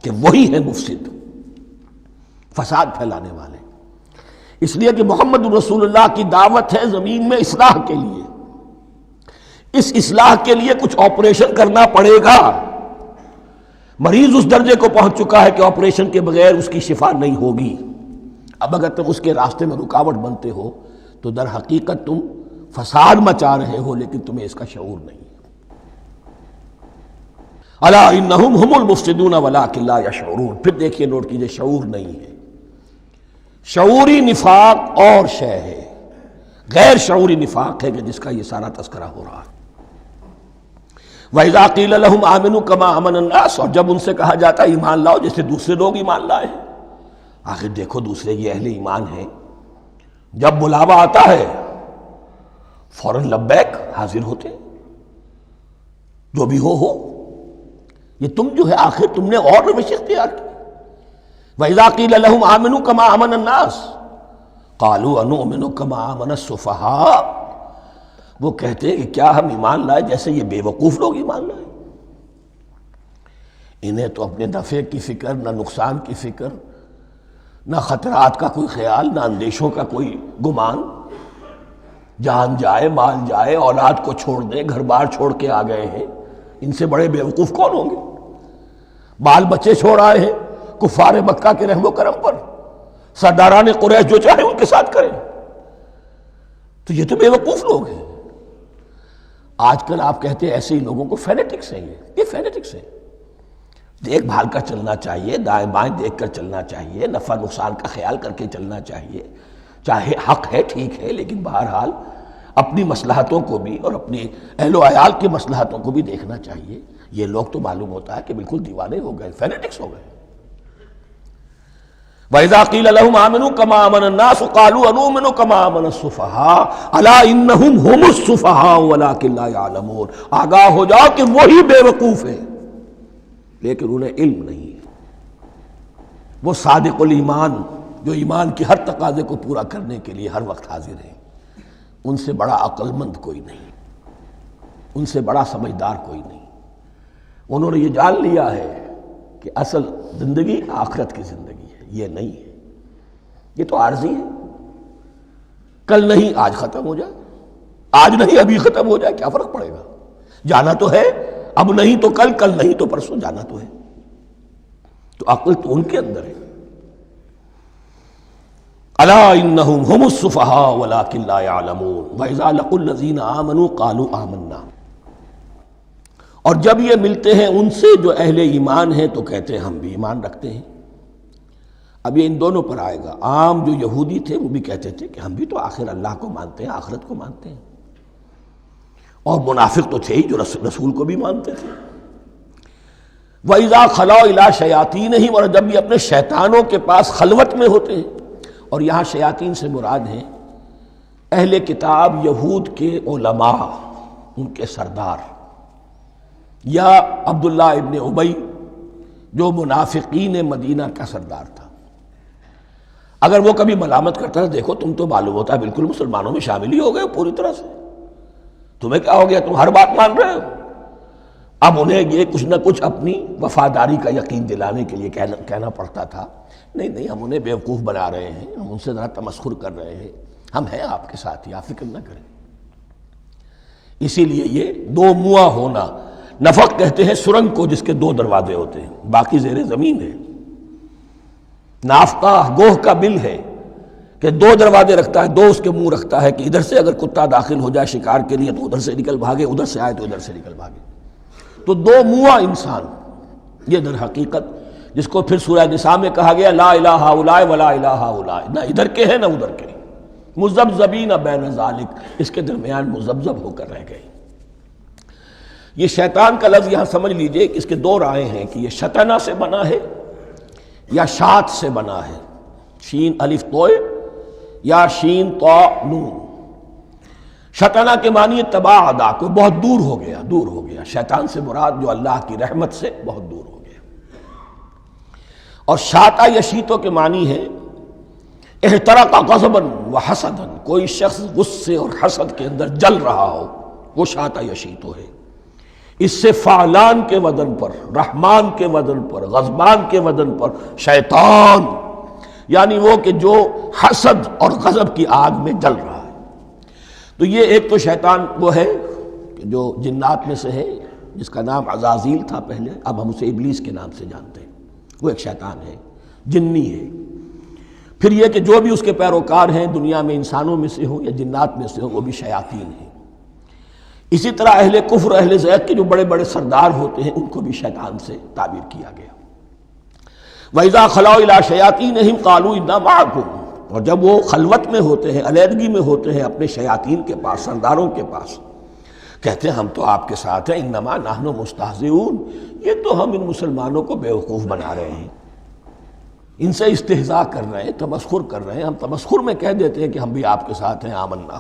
کہ وہی ہے مفسد، فساد پھیلانے والے، اس لیے کہ محمد رسول اللہ کی دعوت ہے زمین میں اصلاح کے لیے، اس اصلاح کے لیے کچھ آپریشن کرنا پڑے گا، مریض اس درجے کو پہنچ چکا ہے کہ آپریشن کے بغیر اس کی شفا نہیں ہوگی، اب اگر تم اس کے راستے میں رکاوٹ بنتے ہو تو در حقیقت تم فساد مچا رہے ہو، لیکن تمہیں اس کا شعور نہیں ہے۔ الا انہم ہم المفسدون ولکن لا یشعرون، پھر دیکھیے نوٹ کیجئے، شعور نہیں ہے، شعوری نفاق اور شے ہے، غیر شعوری نفاق ہے کہ جس کا یہ سارا تذکرہ ہو رہا ہے۔ وَإِذَا قِيلَ لَهُمْ آمِنُوا كَمَا آمَنَ النَّاسُ، اور جب ان سے کہا جاتا ہے ایمان لاؤ جیسے دوسرے لوگ ایمان لائے ہیں، آخر دیکھو دوسرے یہ اہل ایمان ہیں، جب بلاوا آتا ہے فوراً لبیک حاضر ہوتے ہیں، جو بھی ہو، یہ تم جو ہے آخر تم نے اور روش اختیار کی۔ وَإِذَا قِيلَ لَهُمْ آمِنُوا كَمَا آمَنَ النَّاسُ قَالُوا أَنُؤْمِنُ كَمَا آمَنَ السُّفَهَاءُ، وہ کہتے ہیں کہ کیا ہم ایمان لائے جیسے یہ بے وقوف لوگ ایمان لائے، انہیں تو اپنے نفع کی فکر، نہ نقصان کی فکر، نہ خطرات کا کوئی خیال، نہ اندیشوں کا کوئی گمان، جان جائے مال جائے، اولاد کو چھوڑ دیں، گھر بار چھوڑ کے آ گئے ہیں، ان سے بڑے بے وقوف کون ہوں گے؟ بال بچے چھوڑ آئے ہیں کفار مکہ کے رحم و کرم پر، سرداران قریش جو چاہے ان کے ساتھ کریں، تو یہ تو بے وقوف لوگ ہیں۔ آج کل آپ کہتے ہیں ایسے ہی لوگوں کو فینیٹکس ہیں، یہ فینیٹکس ہیں، دیکھ بھال کر چلنا چاہیے، دائیں بائیں دیکھ کر چلنا چاہیے، نفع نقصان کا خیال کر کے چلنا چاہیے، چاہے حق ہے ٹھیک ہے، لیکن بہرحال اپنی مصلحتوں کو بھی اور اپنی اہل و عیال کی مصلحتوں کو بھی دیکھنا چاہیے۔ یہ لوگ تو معلوم ہوتا ہے کہ بالکل دیوانے ہو گئے، فینیٹکس ہو گئے۔ وَإِذَا قِيلَ لَهُمْ آمِنُوا كَمَا آمَنَ النَّاسُ قَالُوا أَنُؤْمِنُ كَمَا آمَنَ السُّفَهَاءُ أَلَا إِنَّهُمْ هُمُ السُّفَهَاءُ وَلَٰكِن لَا يَعْلَمُونَ، آگاہ ہو جاؤ کہ وہی بے وقوف ہیں لیکن انہیں علم نہیں ہے، وہ صادق الایمان جو ایمان کی ہر تقاضے کو پورا کرنے کے لیے ہر وقت حاضر ہیں، ان سے بڑا عقل مند کوئی نہیں، ان سے بڑا سمجھدار کوئی نہیں، انہوں نے یہ جان لیا ہے کہ اصل زندگی آخرت کی زندگی ہے، یہ نہیں ہے، یہ تو عارضی ہے، کل نہیں آج ختم ہو جائے، آج نہیں ابھی ختم ہو جائے، کیا فرق پڑے گا، جانا تو ہے، اب نہیں تو کل، کل نہیں تو پرسوں، جانا تو ہے، تو عقل تو ان کے اندر ہے۔ الا انہم هم السفہاء ولکن لا یعلمون واذا لقوا الذین آمنوا قالوا آمنا، اور جب یہ ملتے ہیں ان سے جو اہل ایمان ہیں تو کہتے ہیں ہم بھی ایمان رکھتے ہیں۔ اب یہ ان دونوں پر آئے گا۔ عام جو یہودی تھے وہ بھی کہتے تھے کہ ہم بھی تو آخر اللہ کو مانتے ہیں، آخرت کو مانتے ہیں، اور منافق تو تھے ہی جو رسول کو بھی مانتے تھے۔ وَإِذَا خَلَوْا إِلَىٰ شَيَاطِینِهِمْ، اور جب یہ اپنے شیطانوں کے پاس خلوت میں ہوتے ہیں، اور یہاں شیاطین سے مراد ہیں اہل کتاب یہود کے علماء، ان کے سردار، یا عبداللہ ابن ابی جو منافقین مدینہ کا سردار تھا۔ اگر وہ کبھی ملامت کرتا تھا، دیکھو تم تو معلوم ہوتا ہے بالکل مسلمانوں میں شامل ہی ہو گئے پوری طرح سے، تمہیں کیا ہو گیا، تم ہر بات مان رہے ہو۔ اب انہیں یہ کچھ نہ کچھ اپنی وفاداری کا یقین دلانے کے لیے کہنا پڑتا تھا، نہیں ہم انہیں بیوقوف بنا رہے ہیں، ہم ان سے ذرا تمسخر کر رہے ہیں، ہم ہیں آپ کے ساتھ ہی، آپ فکر نہ کریں۔ اسی لیے یہ دو منہ ہونا، نفق کہتے ہیں سرنگ کو جس کے دو دروازے ہوتے ہیں، باقی زیر زمین ہے۔ نافقہ گوہ کا بل ہے کہ دو دروازے رکھتا ہے، دو اس کے منہ رکھتا ہے کہ ادھر سے اگر کتا داخل ہو جائے شکار کے لیے تو ادھر سے نکل بھاگے، ادھر سے آئے تو ادھر سے نکل بھاگے۔ تو دو منہ انسان، یہ در حقیقت جس کو پھر سورہ نساء میں کہا گیا لا الہ ہؤلاء ولا الہ ہؤلاء، نہ ادھر کے ہیں نہ ادھر کے، مذبذبین بین ذالک، اس کے درمیان مذبذب ہو کر رہ گئے۔ یہ شیطان کا لفظ یہاں سمجھ لیجئے کہ اس کے دو رائے ہیں کہ یہ شطنہ سے بنا ہے یا شات سے بنا ہے، شین الف توئے یا شین طا نون۔ شطنہ کے معنی تباعدا، کوئی بہت دور ہو گیا، شیطان سے مراد جو اللہ کی رحمت سے بہت دور ہو گیا۔ اور شاتا یشیتو کے معنی ہے احترق غضبا وحسدا، کوئی شخص غصے اور حسد کے اندر جل رہا ہو، وہ شاتا یشیتو ہے۔ اس سے فعلان کے وزن پر، رحمان کے وزن پر، غضبان کے وزن پر شیطان، یعنی وہ کہ جو حسد اور غضب کی آگ میں جل رہا ہے۔ تو یہ ایک تو شیطان وہ ہے کہ جو جنات میں سے ہے، جس کا نام عزازیل تھا پہلے، اب ہم اسے ابلیس کے نام سے جانتے ہیں، وہ ایک شیطان ہے، جنی ہے۔ پھر یہ کہ جو بھی اس کے پیروکار ہیں دنیا میں، انسانوں میں سے ہوں یا جنات میں سے ہوں، وہ بھی شیاطین ہیں۔ اسی طرح اہل کفر، اہل زیغ کے جو بڑے بڑے سردار ہوتے ہیں، ان کو بھی شیطان سے تعبیر کیا گیا۔ وَإِذَا خَلَوْا إِلَىٰ شَيَاطِینِهِمْ قَالُوا إِنَّا مَعَكُمْ، اور جب وہ خلوت میں ہوتے ہیں، علیحدگی میں ہوتے ہیں اپنے شیاطین کے پاس، سرداروں کے پاس، کہتے ہیں ہم تو آپ کے ساتھ ہیں، انما نحن مستہزئون، یہ تو ہم ان مسلمانوں کو بیوقوف بنا رہے ہیں، ان سے استہزاء کر رہے ہیں، تمسخر کر رہے ہیں۔ ہم تمسخر میں کہہ دیتے ہیں کہ ہم بھی آپ کے ساتھ ہیں، آمنا۔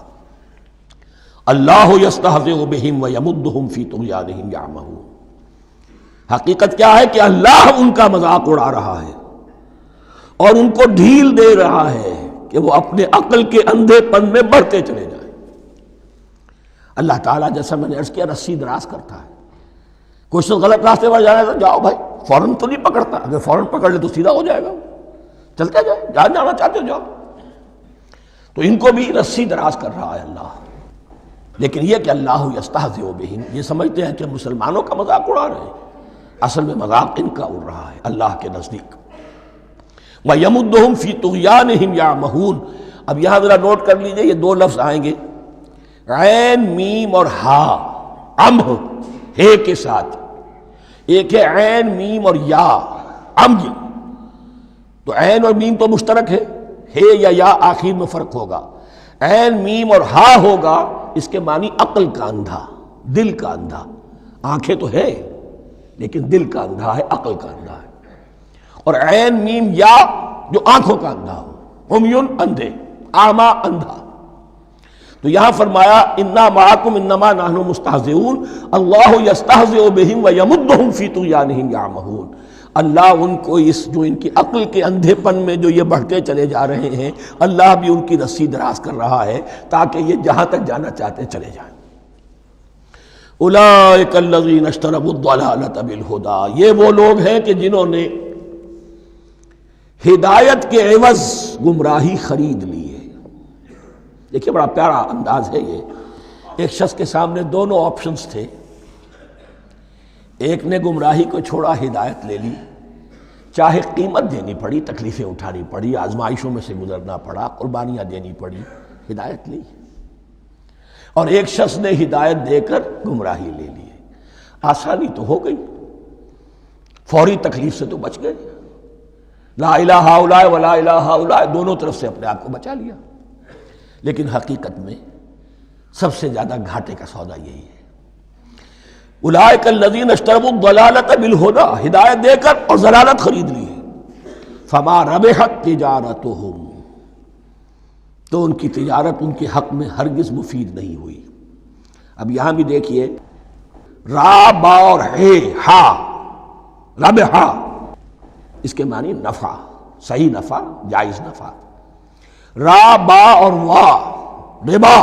اللہ یستہزئ بہم ویمدہم فی طغیانہم یعمہون، حقیقت کیا ہے کہ اللہ ان کا مذاق اڑا رہا ہے اور ان کو ڈھیل دے رہا ہے کہ وہ اپنے عقل کے اندھے پن میں بڑھتے چلے جائیں۔ اللہ تعالیٰ جیسا میں نے عرض کیا رسی دراز کرتا ہے، کوئی شخص غلط راستے پر جانا ہے تو جاؤ بھائی، فوراً تو نہیں پکڑتا، اگر فوراً پکڑ لے تو سیدھا ہو جائے گا، چلتے جائے، جہاں جانا چاہتے ہو جاؤ۔ تو ان کو بھی رسی دراز کر رہا ہے اللہ، لیکن یہ کہ اللہ یستہزئ بہم، یہ سمجھتے ہیں کہ مسلمانوں کا مذاق اڑا رہے ہیں، اصل میں مذاق ان کا اڑ رہا ہے اللہ کے نزدیک۔ وَيَمُدُّهُمْ فِي طُغْيَانِهِمْ يَعْمَهُونَ، اب یہاں ذرا نوٹ کر لیجئے، یہ دو لفظ آئیں گے، عین میم اور ہا، امہ ہے کے ساتھ، ایک ہے عین میم اور یا، امج، تو عین اور میم تو مشترک ہے یا آخر میں فرق ہوگا، عین میم اور ہا ہوگا، اس کے معنی عقل کا اندھا، دل کا اندھا، آنکھیں تو ہے لیکن دل کا اندھا ہے، عقل کا اندھا ہے۔ اور عین میم یا جو آنکھوں کا اندھا ہو، عمیٌ اندھے، اعمیٰ اندھا۔ تو یہاں فرمایا انا معکم انما نحن مستہزئون، اللہ یستہزئ بہم ویمدہم فی طغیانہم یعمہون، اللہ ان کو اس جو ان کی عقل کے اندھے پن میں جو یہ بڑھتے چلے جا رہے ہیں، اللہ بھی ان کی رسی دراز کر رہا ہے تاکہ یہ جہاں تک جانا چاہتے چلے جائیں۔ اولئک الذین اشتروا الضلالۃ بالہدی، یہ وہ لوگ ہیں کہ جنہوں نے ہدایت کے عوض گمراہی خرید لی ہے۔ دیکھیے بڑا پیارا انداز ہے یہ، ایک شخص کے سامنے دونوں آپشنز تھے، ایک نے گمراہی کو چھوڑا، ہدایت لے لی، چاہے قیمت دینی پڑی، تکلیفیں اٹھانی پڑی، آزمائشوں میں سے گزرنا پڑا، قربانیاں دینی پڑی، ہدایت لی۔ اور ایک شخص نے ہدایت دے کر گمراہی لے لی، آسانی تو ہو گئی، فوری تکلیف سے تو بچ گئے، لا الہ ہؤلاء ولا الہ ہؤلاء، دونوں طرف سے اپنے آپ کو بچا لیا۔ لیکن حقیقت میں سب سے زیادہ گھاٹے کا سودا یہی ہے، اولئک الذین اشتروا الضلالۃ بالہدی، ہدایت دے کر اور ضلالت خرید لی ہے، فما ربحت تجارتہم، تو ان کی تجارت ان کے حق میں ہرگز مفید نہیں ہوئی۔ اب یہاں بھی دیکھیے، را با اور ہے ہا، ربحا، اس کے معنی نفع، صحیح نفع، جائز نفع۔ را با اور وا، ربا،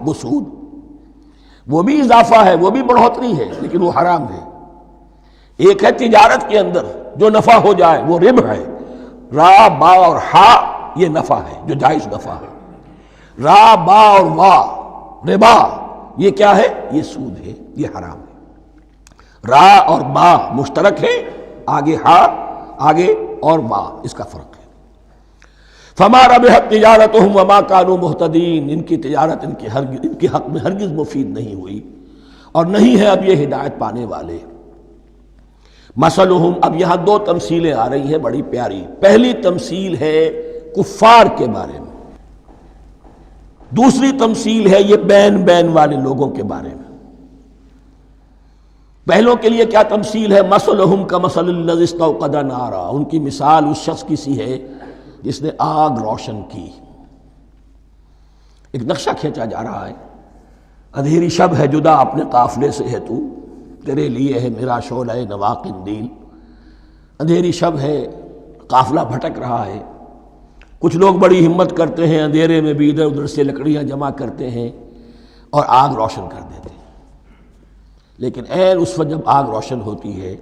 وہ سود، وہ بھی اضافہ ہے، وہ بھی بڑھوتری ہے، لیکن وہ حرام ہے۔ ایک ہے تجارت کے اندر جو نفع ہو جائے وہ ربح ہے، را با اور ہا یہ نفع ہے جو جائز نفع ہے۔ را با اور وا، ربا، یہ کیا ہے؟ یہ سود ہے، یہ حرام ہے۔ را اور با مشترک ہے، آگے ہا، آگے اور با، اس کا فرق ہے۔ فما ربحت تجارتہم وما کانوا مہتدین، ان کی تجارت ان کے حق میں ہرگز مفید نہیں ہوئی اور نہیں ہے اب یہ ہدایت پانے والے۔ مثلہم، اب یہاں دو تمثیلیں آ رہی ہیں بڑی پیاری۔ پہلی تمثیل ہے کفار کے بارے میں، دوسری تمثیل ہے یہ بین والے لوگوں کے بارے میں۔ پہلوں کے لیے کیا تمثیل ہے؟ مثلہم کمثل الذی استوقد نارا، ان کی مثال اس شخص کی سی ہے جس نے آگ روشن کی۔ ایک نقشہ کھینچا جا رہا ہے، اندھیری شب ہے جدا اپنے قافلے سے ہے تو، تیرے لیے ہے میرا شعلہ نوا قندیل۔ اندھیری شب ہے، قافلہ بھٹک رہا ہے، کچھ لوگ بڑی ہمت کرتے ہیں، اندھیرے میں بھی ادھر ادھر سے لکڑیاں جمع کرتے ہیں اور آگ روشن کر دیتے ہیں۔ لیکن عین اس وقت جب آگ روشن ہوتی ہے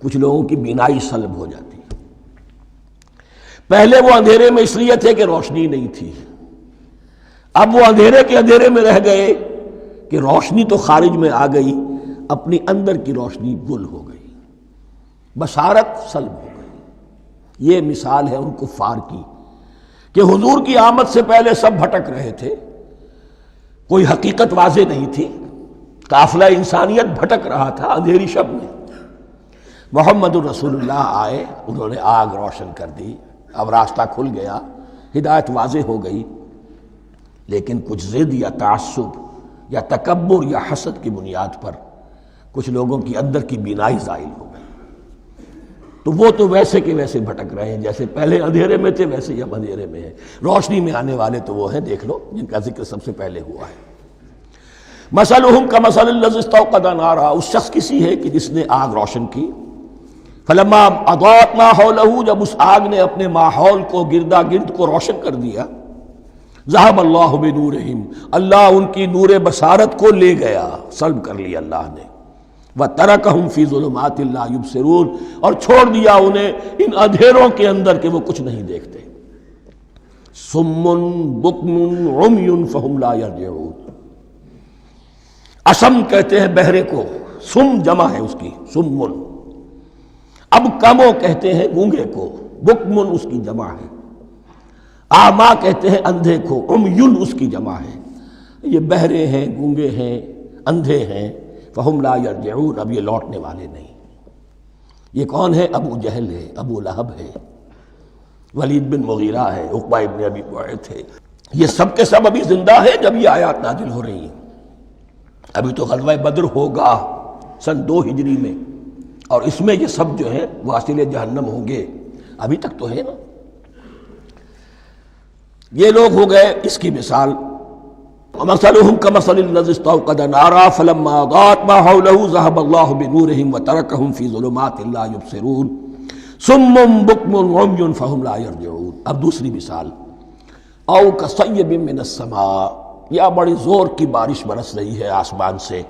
کچھ لوگوں کی بینائی سلب ہو جاتی ہے۔ پہلے وہ اندھیرے میں اس لیے تھے کہ روشنی نہیں تھی، اب وہ اندھیرے کے اندھیرے میں رہ گئے کہ روشنی تو خارج میں آ گئی، اپنی اندر کی روشنی گل ہو گئی، بصارت سلب ہو گئی۔ یہ مثال ہے ان کفار کی کہ حضور کی آمد سے پہلے سب بھٹک رہے تھے، کوئی حقیقت واضح نہیں تھی، قافلہ انسانیت بھٹک رہا تھا اندھیری شب میں۔ محمد الرسول اللہ آئے، انہوں نے آگ روشن کر دی، اب راستہ کھل گیا، ہدایت واضح ہو گئی۔ لیکن کچھ ضد یا تعصب یا تکبر یا حسد کی بنیاد پر کچھ لوگوں کی اندر کی بینائی زائل ہو گئی، تو وہ تو ویسے کے ویسے بھٹک رہے ہیں، جیسے پہلے اندھیرے میں تھے ویسے ہی اب اندھیرے میں ہیں۔ روشنی میں آنے والے تو وہ ہیں، دیکھ لو جن کا ذکر سب سے پہلے ہوا ہے۔ مثلہم کمثل الذی استوقد نارا، اس شخص کی سی ہے کہ جس نے آگ روشن کی۔ فلما اضاءت ما حولہ، جب اس آگ نے اپنے ماحول کو، گردا گرد کو روشن کر دیا، ذہب اللہ بنورہم، اللہ ان کی نور بصارت کو لے گیا، سلب کر لیا اللہ نے۔ وترکہم فی ظلمات لا یبصرون، اور چھوڑ دیا انہیں ان اندھیروں کے اندر کہ وہ کچھ نہیں دیکھتے۔ صم بکم عمی فہم لا یرجعون، اسم کہتے ہیں بہرے کو، سم جمع ہے اس کی، سمن۔ اب کمو کہتے ہیں گونگے کو، بکمن اس کی جمع ہے۔ آما کہتے ہیں اندھے کو، عمیون اس کی جمع ہے۔ یہ بہرے ہیں، گونگے ہیں، اندھے ہیں، فہم لا یرجعون، اب یہ لوٹنے والے نہیں۔ یہ کون ہے؟ ابو جہل ہے، ابو لہب ہے، ولید بن مغیرہ ہے، عقبہ ابن ابی معیط ہے، یہ سب کے سب ابھی زندہ ہیں جب یہ آیات نازل ہو رہی ہیں۔ ابھی تو غزوہ بدر ہوگا سن 2 ہجری میں، اور اس میں یہ سب جو ہیں واصل جہنم ہوں گے، ابھی تک تو ہے نا۔ یہ لوگ ہو گئے اس کی مثال۔ وَمَثَلُهُمْ كَمَثَلِ الَّذِي اسْتَوْقَدَ نَارًا فَلَمَّا أَضَاءَتْ مَا حَوْلَهُ ذَهَبَ اللَّهُ بِنُورِهِمْ وَتَرَكَهُمْ فِي ظُلُمَاتٍ لَا يُبْصِرُونَ صُمٌّ بُكْمٌ عُمْيٌ فَهُمْ لَا يَرْجِعُونَ۔ اب دوسری مثال، أَوْ كَصَيِّبٍ مِّنَ السَّمَاءِ، یا بڑی زور کی بارش برس رہی ہے آسمان سے،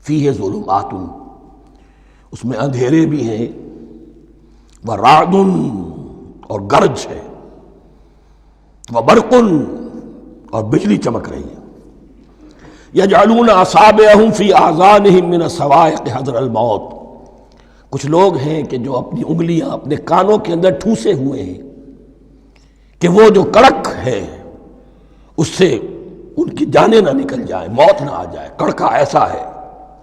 فِيهِ ظُلُمَاتٌ، اس میں اندھیرے بھی ہیں، وَرَعْدٌ، اور گرج ہے، وَبَرْقٌ، اور بجلی چمک رہی ہے۔ یجعلون اصابعهم فی آذانہم من الصواعق حذر الموت، کچھ لوگ ہیں کہ جو اپنی انگلیاں اپنے کانوں کے اندر ٹھوسے ہوئے ہیں کہ وہ جو کڑک ہے اس سے ان کی جانیں نہ نکل جائیں، موت نہ آ جائے۔ کڑکا ایسا ہے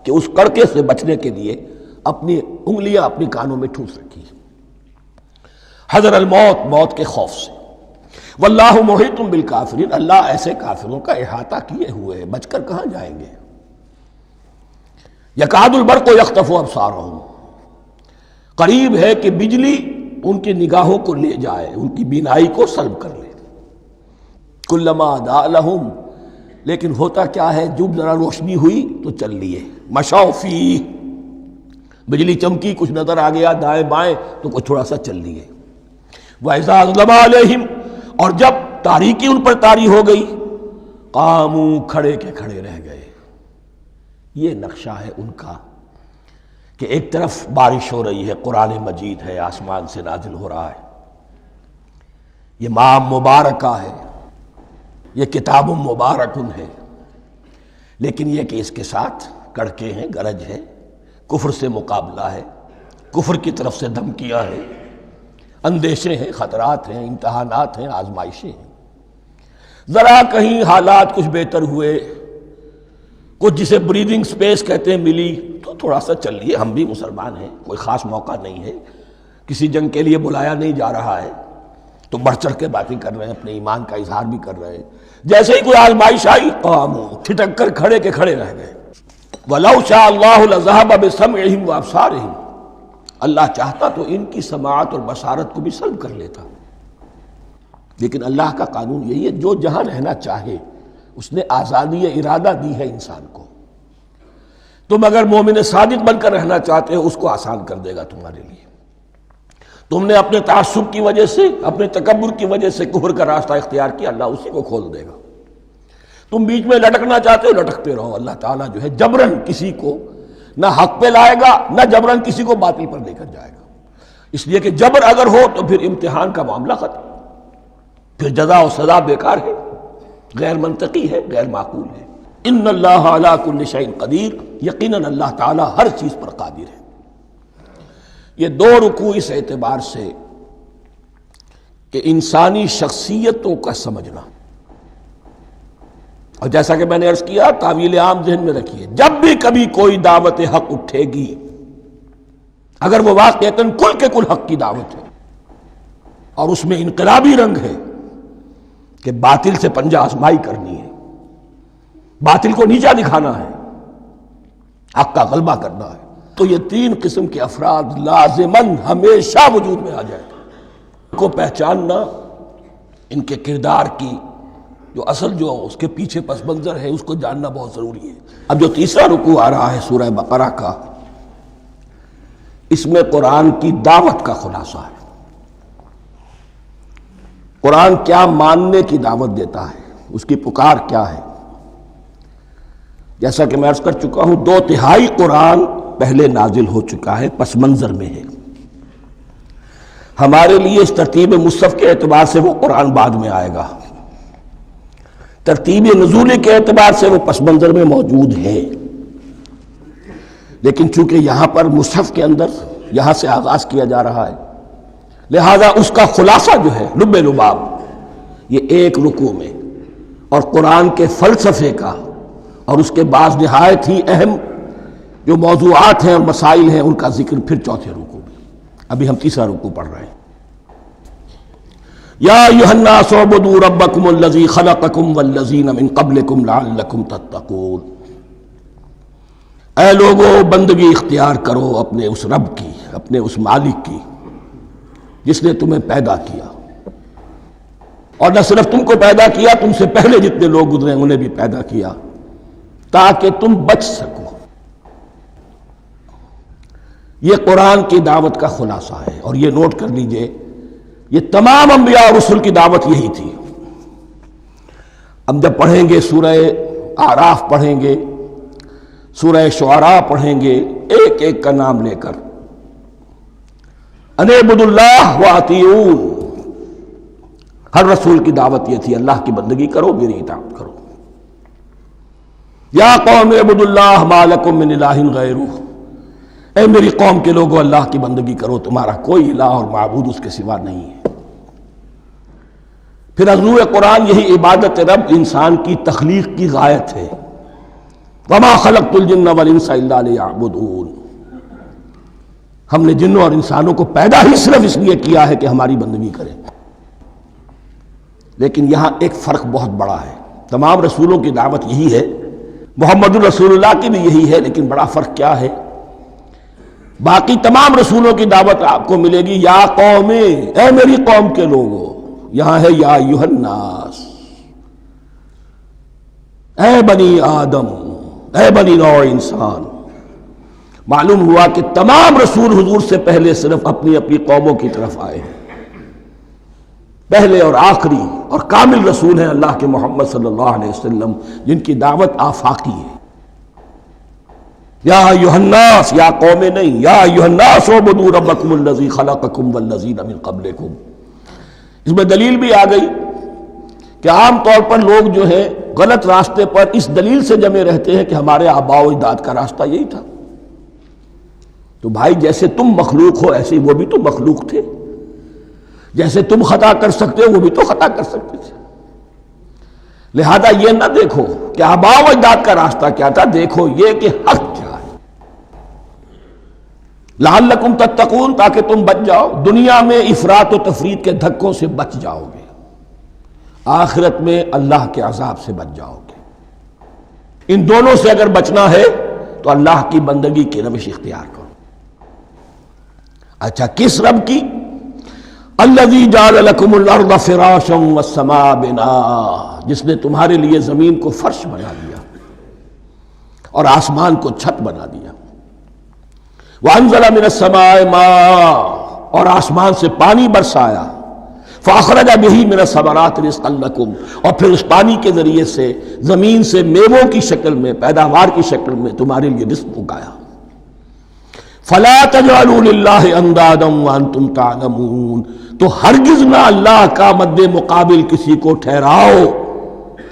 کہ اس کڑکے سے بچنے کے لیے اپنی انگلیاں اپنی کانوں میں ٹھوس رکھی ہیں، حذر الموت، موت کے خوف سے۔ واللہ محیط بالکافرین، اللہ ایسے کافروں کا احاطہ کیے ہوئے ہے، بچ کر کہاں جائیں گے۔ یکاد البرق یخطف ابصارہم، قریب ہے کہ بجلی ان کی نگاہوں کو لے جائے، ان کی بینائی کو سلب کر لے۔ کلما اضاء لہم، لیکن ہوتا کیا ہے، جب ذرا روشنی ہوئی تو چل لیے۔ مشوا فیہ، بجلی چمکی، کچھ نظر آ گیا دائیں بائیں تو کچھ تھوڑا سا چل لیے۔ وَإِذَا أَظْلَمَ عَلَيْهِمْ، اور جب تاریکی ان پر طاری ہو گئی، قاموا، کھڑے کے کھڑے رہ گئے۔ یہ نقشہ ہے ان کا کہ ایک طرف بارش ہو رہی ہے، قرآن مجید ہے، آسمان سے نازل ہو رہا ہے، یہ ماہ مبارکہ ہے، یہ کتاب مبارکن ہے، لیکن یہ کہ اس کے ساتھ کڑکے ہیں، گرج ہے، کفر سے مقابلہ ہے، کفر کی طرف سے دھمکیاں ہیں، اندیشے ہیں، خطرات ہیں، امتحانات ہیں، آزمائشیں ہیں۔ ذرا کہیں حالات کچھ بہتر ہوئے، کچھ جسے بریدنگ سپیس کہتے ہیں ملی، تو تھوڑا سا چل لیے، ہم بھی مسلمان ہیں، کوئی خاص موقع نہیں ہے، کسی جنگ کے لیے بلایا نہیں جا رہا ہے، تو بڑھ چڑھ کے باتیں کر رہے ہیں، اپنے ایمان کا اظہار بھی کر رہے ہیں۔ جیسے ہی کوئی آزمائش آئی، قاموا، ٹھٹک کر کھڑے کے کھڑے رہ گئے۔ وَلَوْ شَاءَ اللَّهُ لَذَهَبَ بِسَمْعِهِمْ وَأَبْصَارِهِمْ، اللہ چاہتا تو ان کی سماعت اور بصارت کو بھی سلب کر لیتا، لیکن اللہ کا قانون یہی ہے، جو جہاں رہنا چاہے اس نے آزادی ارادہ دی ہے انسان کو۔ تم اگر مومن صادق بن کر رہنا چاہتے ہو، اس کو آسان کر دے گا تمہارے لیے۔ تم نے اپنے تعصب کی وجہ سے، اپنے تکبر کی وجہ سے کفر کا راستہ اختیار کیا، اللہ اسی کو کھول دے گا۔ تم بیچ میں لٹکنا چاہتے ہو، لٹکتے رہو، اللہ تعالیٰ جو ہے جبرن کسی کو نہ حق پہ لائے گا، نہ جبرن کسی کو باطل پر لے کر جائے گا۔ اس لیے کہ جبر اگر ہو تو پھر امتحان کا معاملہ ختم، پھر جزا و سزا بیکار ہے، غیر منطقی ہے، غیر معقول ہے۔ ان اللہ علی کل شیء قدیر، یقیناً اللہ تعالیٰ ہر چیز پر قادر ہے۔ یہ دو رکوع اس اعتبار سے کہ انسانی شخصیتوں کا سمجھنا، اور جیسا کہ میں نے عرض کیا، تعویل عام ذہن میں رکھیے، جب بھی کبھی کوئی دعوت حق اٹھے گی، اگر وہ واقعتاً کل کے کل حق کی دعوت ہے اور اس میں انقلابی رنگ ہے کہ باطل سے پنجہ آزمائی کرنی ہے، باطل کو نیچا دکھانا ہے، حق کا غلبہ کرنا ہے، تو یہ تین قسم کے افراد لازماً ہمیشہ وجود میں آ جائیں گے۔ ان کو پہچاننا، ان کے کردار کی جو اصل جو اس کے پیچھے پس منظر ہے، اس کو جاننا بہت ضروری ہے۔ اب جو تیسرا رکوع آ رہا ہے سورہ بقرہ کا، اس میں قرآن کی دعوت کا خلاصہ ہے۔ قرآن کیا ماننے کی دعوت دیتا ہے، اس کی پکار کیا ہے۔ جیسا کہ میں عرض کر چکا ہوں، 2/3 قرآن پہلے نازل ہو چکا ہے، پس منظر میں ہے۔ ہمارے لیے اس ترتیب مصحف کے اعتبار سے وہ قرآن بعد میں آئے گا، ترتیب نزول کے اعتبار سے وہ پس منظر میں موجود ہے، لیکن چونکہ یہاں پر مصحف کے اندر یہاں سے آغاز کیا جا رہا ہے، لہذا اس کا خلاصہ جو ہے لب لباب یہ ایک رکوع میں، اور قرآن کے فلسفے کا اور اس کے بعض نہایت ہی اہم جو موضوعات ہیں اور مسائل ہیں ان کا ذکر پھر چوتھے رکوع میں۔ ابھی ہم تیسرا رکوع پڑھ رہے ہیں۔ یا ایھا الناس اعبدوا ربکم الذی خلقکم والذین من قبلکم لعلکم تتقون، اے لوگو بندگی اختیار کرو اپنے اس رب کی، اپنے اس مالک کی جس نے تمہیں پیدا کیا، اور نہ صرف تم کو پیدا کیا، تم سے پہلے جتنے لوگ گزرے انہیں بھی پیدا کیا تاکہ تم بچ سکو۔ یہ قرآن کی دعوت کا خلاصہ ہے، اور یہ نوٹ کر لیجئے، یہ تمام انبیاء اور رسل کی دعوت یہی تھی۔ اب جب پڑھیں گے سورہ اعراف پڑھیں گے، سورہ شعراء پڑھیں گے، ایک ایک کا نام لے کر، ان اعبدوا اللہ واطیعون، ہر رسول کی دعوت یہ تھی، اللہ کی بندگی کرو، میری اطاعت کرو۔ یا قوم اعبدوا اللہ ما لکم من الہ غیرہ، اے میری قوم کے لوگوں اللہ کی بندگی کرو، تمہارا کوئی الہ اور معبود اس کے سوا نہیں ہے۔ پھر حضور قرآن یہی عبادت رب انسان کی تخلیق کی غایت ہے، وما خلقت الجن والانس الا لیعبدون، ہم نے جنوں اور انسانوں کو پیدا ہی صرف اس لیے کیا ہے کہ ہماری بندگی کریں۔ لیکن یہاں ایک فرق بہت بڑا ہے، تمام رسولوں کی دعوت یہی ہے، محمد الرسول اللہ کی بھی یہی ہے، لیکن بڑا فرق کیا ہے؟ باقی تمام رسولوں کی دعوت آپ کو ملے گی یا قوم، اے میری قوم کے لوگوں، یہاں ہے یا ایھا الناس، اے بنی آدم، اے بنی نوع انسان۔ معلوم ہوا کہ تمام رسول حضور سے پہلے صرف اپنی اپنی قوموں کی طرف آئے ہیں، پہلے اور آخری اور کامل رسول ہیں اللہ کے محمد صلی اللہ علیہ وسلم، جن کی دعوت آفاقی ہے۔ یا ایھا الناس، یا قوم نہیں، یا ایھا الناس اعبدوا ربکم الذی خلقکم والذین من قبلکم۔ اس میں دلیل بھی آ گئی کہ عام طور پر لوگ جو ہے غلط راستے پر اس دلیل سے جمے رہتے ہیں کہ ہمارے آباء و اجداد کا راستہ یہی تھا۔ تو بھائی جیسے تم مخلوق ہو ایسے وہ بھی تو مخلوق تھے، جیسے تم خطا کر سکتے ہو وہ بھی تو خطا کر سکتے تھے۔ لہذا یہ نہ دیکھو کہ آباء و اجداد کا راستہ کیا تھا، دیکھو یہ کہ حق کیا ہے، لعلکم تتقون، تاکہ تم بچ جاؤ، دنیا میں افراط و تفریط کے دھکوں سے بچ جاؤ گے، آخرت میں اللہ کے عذاب سے بچ جاؤ گے۔ ان دونوں سے اگر بچنا ہے تو اللہ کی بندگی کی روش اختیار کرو۔ اچھا کس رب کی؟ الذی جعل لکم الارض فراشا والسماء بناء، جس نے تمہارے لیے زمین کو فرش بنا دیا اور آسمان کو چھت بنا دیا۔ وانزل من السماء ماء، اور آسمان سے پانی برسایا، فاخرج بہ من الثمرات رزقا لکم، اور پھر اس پانی کے ذریعے سے زمین سے میووں کی شکل میں، پیداوار کی شکل میں تمہارے لیے رزق اگایا۔ فلا تجعلوا للہ اندادا وانتم تعلمون، تو ہرگز نہ اللہ کا مد مقابل کسی کو ٹھہراؤ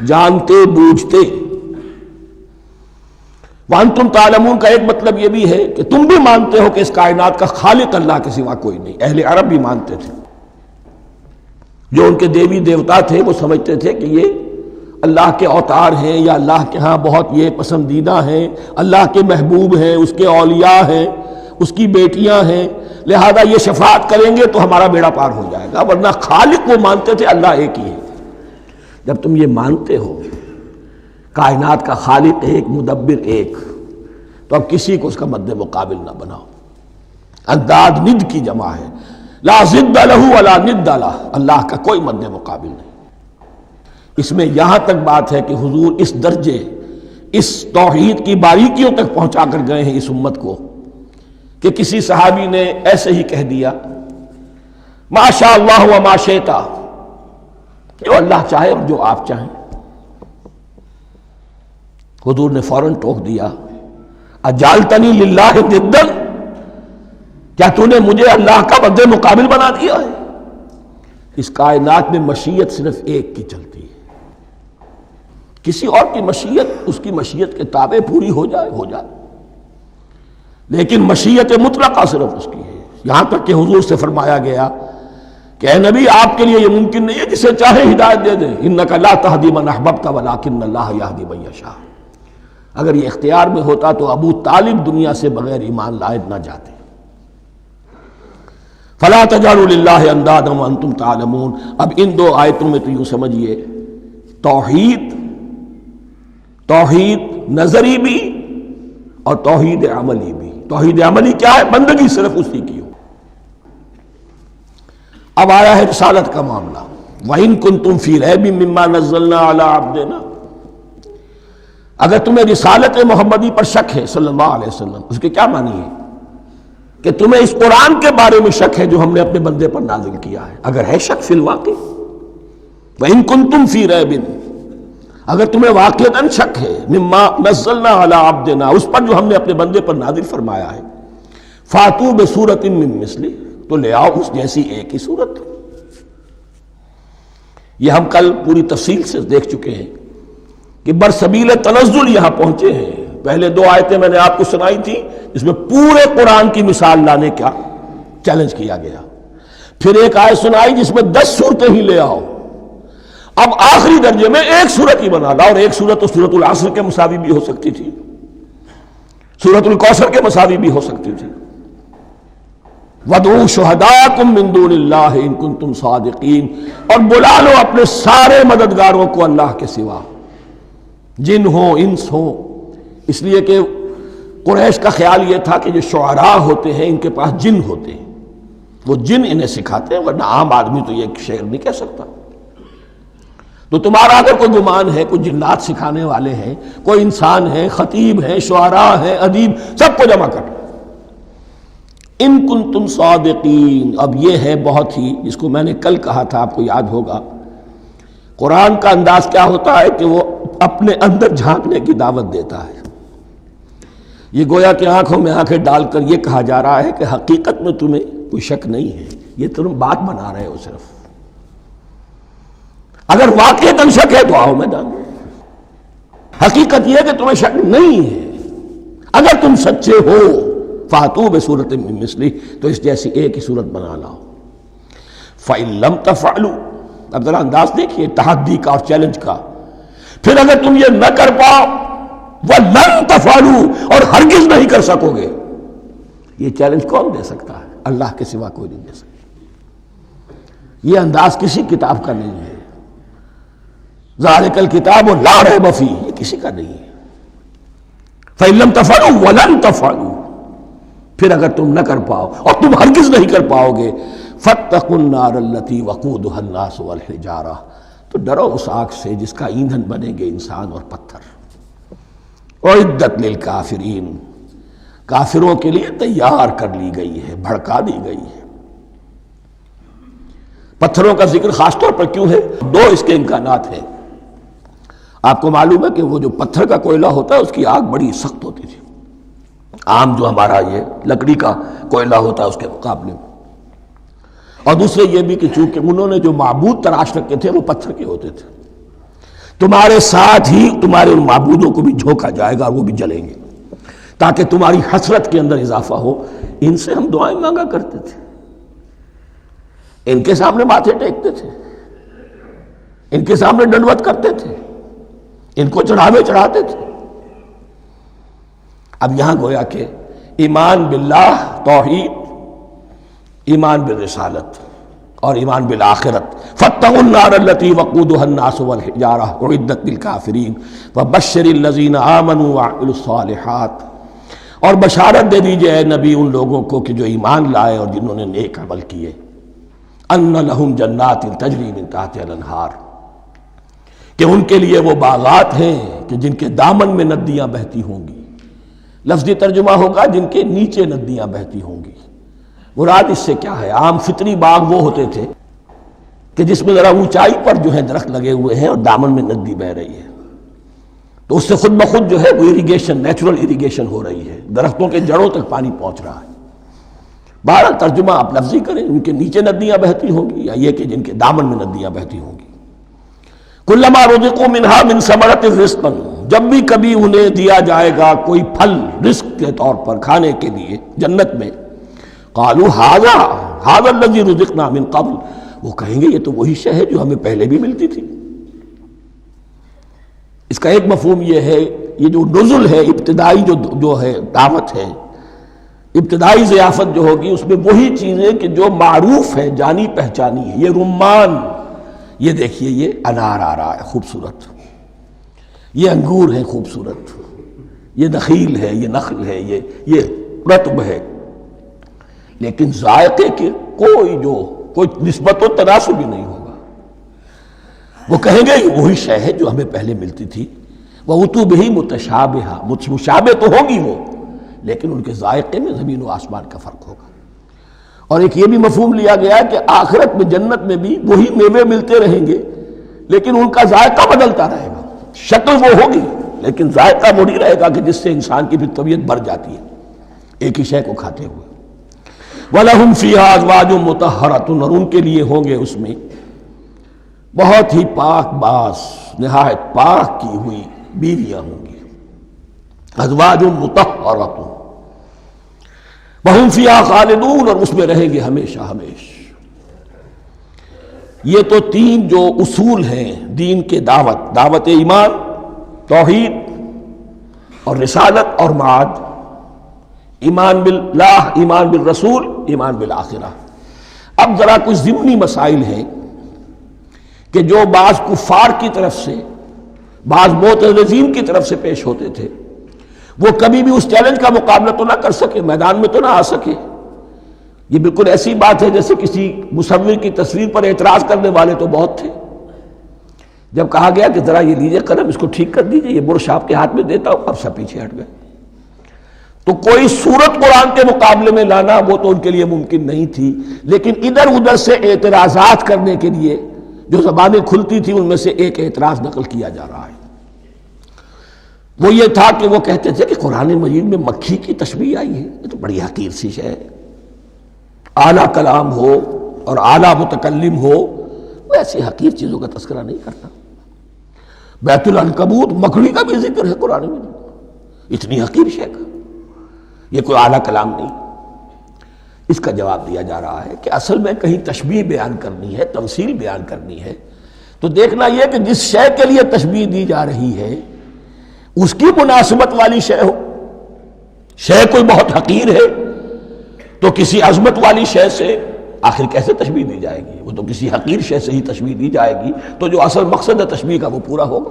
جانتے بوجھتے۔ وانتم تعلمون کا ایک مطلب یہ بھی ہے کہ تم بھی مانتے ہو کہ اس کائنات کا خالق اللہ کے سوا کوئی نہیں۔ اہل عرب بھی مانتے تھے، جو ان کے دیوی دیوتا تھے وہ سمجھتے تھے کہ یہ اللہ کے اوتار ہیں یا اللہ کے ہاں بہت یہ پسندیدہ ہیں، اللہ کے محبوب ہیں، اس کے اولیاء ہیں، اس کی بیٹیاں ہیں، لہذا یہ شفاعت کریں گے تو ہمارا بیڑا پار ہو جائے گا، ورنہ خالق وہ مانتے تھے اللہ ایک ہی ہے۔ جب تم یہ مانتے ہو کائنات کا خالق ایک، مدبر ایک، تو اب کسی کو اس کا مد مقابل نہ بناؤ۔ انداد ند کی جمع ہے، لا ضد لہ ولا ند لہ، اللہ کا کوئی مد مقابل نہیں۔ اس میں یہاں تک بات ہے کہ حضور اس درجے، اس توحید کی باریکیوں تک پہنچا کر گئے ہیں اس امت کو کہ کسی صحابی نے ایسے ہی کہہ دیا ما شاء اللہ و ما شئت، جو اللہ چاہے اور جو آپ چاہیں۔ حضور نے فوراً ٹوک دیا اجعلتنی للہ ندا، کیا تو نے مجھے اللہ کا مد مقابل بنا دیا ہے؟ اس کائنات میں مشیت صرف ایک کی چلتی ہے، کسی اور کی مشیت اس کی مشیت کے تابع پوری ہو جائے ہو جائے، لیکن مشیت مطلقہ صرف اس کی ہے۔ یہاں تک کہ حضور سے فرمایا گیا کہ اے نبی آپ کے لیے یہ ممکن نہیں ہے جسے چاہے ہدایت دے دیں، انک لا تہدی من احببت ولکن اللہ یہدی من یشاء۔ اگر یہ اختیار میں ہوتا تو ابو طالب دنیا سے بغیر ایمان لائے نہ جاتے۔ فلا تجعلوا للہ اندادا وانتم تعلمون۔ اب ان دو آیتوں میں تو یوں سمجھیے توحید نظری بھی اور توحید عملی بھی۔ توحید عملی کیا ہے؟ بندگی صرف اسی کی ہو۔ اب آیا ہے رسالت کا معاملہ، وَإِن كُنتُمْ فِي رَيْبٍ مِّمَّا نَزَّلْنَا عَلَىٰ عَبْدِنَا، اگر تمہیں رسالت محمدی پر شک ہے صلی اللہ علیہ وسلم، اس کے کیا معنی ہے؟ کہ تمہیں اس قرآن کے بارے میں شک ہے جو ہم نے اپنے بندے پر نازل کیا ہے۔ اگر ہے شک فی الواقع، وَإِن كُنتُمْ فِي رَيْبٍ، اگر تمہیں واقعتاً شک ہے مما نزلنا علی عبدنا، اس پر جو ہم نے اپنے بندے پر نازل فرمایا ہے، فاتوا بسورۃ من مثلہ، تو لے آؤ اس جیسی ایک ہی صورت۔ یہ ہم کل پوری تفصیل سے دیکھ چکے ہیں کہ برسبیل تنزل یہاں پہنچے ہیں، پہلے 2 آیتیں میں نے آپ کو سنائی تھی اس میں پورے قرآن کی مثال لانے کا چیلنج کیا گیا. پھر ایک آیت سنائی جس میں 10 صورتیں ہی لے آؤ. اب آخری درجے میں ایک صورت ہی بنا لا, اور ایک صورت تو سورۃ العصر کے مساوی بھی ہو سکتی تھی, سورۃ الکوثر کے مساوی بھی ہو سکتی تھی. وَادْعُوا شُهَدَاءَكُم مِّن دُونِ اللَّهِ إِن كُنتُمْ صَادِقِينَ, اور بلا لو اپنے سارے مددگاروں کو اللہ کے سوا, جن ہوں انس ہوں. اس لیے کہ قریش کا خیال یہ تھا کہ جو شعراء ہوتے ہیں ان کے پاس جن ہوتے ہیں, وہ جن انہیں سکھاتے ہیں, ورنہ عام آدمی تو یہ شعر نہیں کہہ سکتا. تو تمہارا اگر کوئی گمان ہے کوئی جنات سکھانے والے ہیں, کوئی انسان ہے, خطیب ہیں, شعراء ہیں, ادیب, سب کو جمع کر. ان کنتم صادقین, اب یہ ہے بہت ہی, جس کو میں نے کل کہا تھا آپ کو یاد ہوگا, قرآن کا انداز کیا ہوتا ہے کہ وہ اپنے اندر جھانکنے کی دعوت دیتا ہے. یہ گویا کہ آنکھوں میں آنکھیں ڈال کر یہ کہا جا رہا ہے کہ حقیقت میں تمہیں کوئی شک نہیں ہے, یہ تم بات بنا رہے ہو صرف. اگر واقعتاً شک ہے تو آؤ میدان. حقیقت یہ ہے کہ تمہیں شک نہیں ہے. اگر تم سچے ہو فاتوا بسورۃ من مثلہ, تو اس جیسی ایک ہی صورت بنا لاؤ. فإن لم تفعلوا, اب ذرا انداز دیکھیے تحدی کا اور چیلنج کا. پھر اگر تم یہ نہ کر پاؤ, وَلَن تَفْعَلُوا, اور ہرگز نہیں کر سکو گے. یہ چیلنج کون دے سکتا ہے؟ اللہ کے سوا کوئی نہیں دے سکتا. یہ انداز کسی کتاب کا نہیں ہے. ذَلِكَ الْكِتَابُ لَا رَيْبَ فِيهِ, یہ کسی کا نہیں ہے. فَإِن لَمْ تَفْعَلُوا وَلَن تَفْعَلُوا, پھر اگر تم نہ کر پاؤ اور تم ہرگز نہیں کر پاؤ گے, فَاتَّقُوا النَّارَ الَّتِي وَقُودُهَا النَّاسُ وَالْحِجَارَةُ, تو ڈرو اس آگ سے جس کا ایندھن بنیں گے انسان اور پتھر. اعدت للکافرین, کافروں کے لیے تیار کر لی گئی ہے, بھڑکا دی گئی ہے. پتھروں کا ذکر خاص طور پر کیوں ہے؟ 2 اس کے امکانات ہیں. آپ کو معلوم ہے کہ وہ جو پتھر کا کوئلہ ہوتا ہے اس کی آگ بڑی سخت ہوتی تھی, عام جو ہمارا یہ لکڑی کا کوئلہ ہوتا ہے اس کے مقابلے میں. اور دوسرے یہ بھی کہ چونکہ انہوں نے جو معبود تراش رکھے تھے وہ پتھر کے ہوتے تھے, تمہارے ساتھ ہی تمہارے ان معبودوں کو بھی جھونکا جائے گا اور وہ بھی جلیں گے, تاکہ تمہاری حسرت کے اندر اضافہ ہو. ان سے ہم دعائیں مانگا کرتے تھے, ان کے سامنے ماتھے ٹیکتے تھے, ان کے سامنے ڈنڈوت کرتے تھے, ان کو چڑھاوے چڑھاتے تھے. اب یہاں گویا کہ ایمان باللہ توحید, ایمان بالرسالت اور ایمان بالآخرت. فاتقوا النار التي وقودها الناس والحجارة اعدت للكافرين وبشر الذين آمنوا وعملوا الصالحات, اور بشارت دے دیجئے اے نبی ان لوگوں کو کہ جو ایمان لائے اور جنہوں نے نیک عمل کیے, ان لهم جنات تجری من تحتها الانہار, کہ ان کے لیے وہ باغات ہیں کہ جن کے دامن میں ندیاں بہتی ہوں گی. لفظی ترجمہ ہوگا جن کے نیچے ندیاں بہتی ہوں گی. مراد اس سے کیا ہے؟ عام فطری باغ وہ ہوتے تھے کہ جس میں ذرا اونچائی پر جو ہے درخت لگے ہوئے ہیں اور دامن میں ندی بہ رہی ہے, تو اس سے خود بخود جو ہے وہ اریگیشن, نیچرل اریگیشن ہو رہی ہے, درختوں کے جڑوں تک پانی پہنچ رہا ہے. بہرحال ترجمہ آپ لفظی کریں, ان کے نیچے ندیاں بہتی ہوں گی, یا یہ کہ جن کے دامن میں ندیاں بہتی ہوں گی. کلما رزقوا منہا من ثمرۃ رزقا, جب بھی کبھی انہیں دیا جائے گا کوئی پھل رزق کے طور پر کھانے کے لیے جنت میں, قالوا ھذا الذی رزقنا من قبل, وہ کہیں گے یہ تو وہی شے ہے جو ہمیں پہلے بھی ملتی تھی. اس کا ایک مفہوم یہ ہے, یہ جو نزل ہے ابتدائی جو ہے دعوت ہے, ابتدائی ضیافت جو ہوگی اس میں وہی چیزیں کہ جو معروف ہے, جانی پہچانی ہے. یہ رمان, یہ دیکھیے یہ انار آ رہا ہے خوبصورت, یہ انگور ہے خوبصورت, یہ نخیل ہے, یہ نخل ہے, یہ رطب ہے, لیکن ذائقے کے کوئی نسبت و تناسب بھی نہیں ہوگا. وہ کہیں گے یہ وہی شے ہے جو ہمیں پہلے ملتی تھی. وَأُتُوا بِهِ مُتَشَابِهًا, مشابہ تو ہوگی وہ, لیکن ان کے ذائقے میں زمین و آسمان کا فرق ہوگا. اور ایک یہ بھی مفہوم لیا گیا کہ آخرت میں جنت میں بھی وہی میوے ملتے رہیں گے, لیکن ان کا ذائقہ بدلتا رہے گا. شکل وہ ہوگی لیکن ذائقہ وہ نہیں رہے گا کہ جس سے انسان کی بھی طبیعت بڑھ جاتی ہے ایک ہی شے کو کھاتے ہوئے. وَلَهُمْ فِيهَا أَزْوَاجٌ مُطَهَّرَةٌ, اور ان کے لیے ہوں گے اس میں بہت ہی پاک باز, نہایت پاک کی ہوئی بیویاں ہوں گی. ازواج مطہرۃ وہم فیہا خالدون، اور اس میں رہیں گے ہمیشہ ہمیشہ۔ یہ تو تین جو اصول ہیں دین کے دعوت ایمان، توحید اور رسالت اور معاد، ایمان باللہ، ایمان بالرسول، ایمان بالآخرہ۔ اب ذرا کچھ ضمنی مسائل ہیں کہ جو بعض کفار کی طرف سے، بعض معتزلین کی طرف سے پیش ہوتے تھے، وہ کبھی بھی اس چیلنج کا مقابلہ تو نہ کر سکے، میدان میں تو نہ آ سکے۔ یہ بالکل ایسی بات ہے جیسے کسی مصور کی تصویر پر اعتراض کرنے والے تو بہت تھے۔ جب کہا گیا کہ ذرا یہ لیجئے قلم، اس کو ٹھیک کر دیجئے، یہ برش آپ کے ہاتھ میں دیتا ہوں، اب سب پیچھے ہٹ گئے۔ تو کوئی صورت قرآن کے مقابلے میں لانا وہ تو ان کے لیے ممکن نہیں تھی، لیکن ادھر ادھر سے اعتراضات کرنے کے لیے جو زبانیں کھلتی تھی ان میں سے ایک اعتراض نقل کیا جا رہا ہے۔ وہ یہ تھا کہ وہ کہتے تھے کہ قرآن مجید میں مکھی کی تشبیہ آئی ہے، یہ تو بڑی حقیر سی شے ہے، اعلیٰ کلام ہو اور اعلیٰ متکلم ہو، وہ ایسی حقیر چیزوں کا تذکرہ نہیں کرتا۔ بیت العنکبوت، مکڑی کا بھی ذکر ہے قرآن میں، اتنی حقیر شے کا، یہ کوئی اعلیٰ کلام نہیں۔ اس کا جواب دیا جا رہا ہے کہ اصل میں کہیں تشبیہ بیان کرنی ہے، تمثیل بیان کرنی ہے، تو دیکھنا یہ کہ جس شے کے لیے تشبیہ دی جا رہی ہے اس کی مناسبت والی شے ہو۔ شے کوئی بہت حقیر ہے تو کسی عظمت والی شے سے آخر کیسے تشبیہ دی جائے گی؟ وہ تو کسی حقیر شے سے ہی تشبیہ دی جائے گی، تو جو اصل مقصد ہے تشبیہ کا وہ پورا ہوگا۔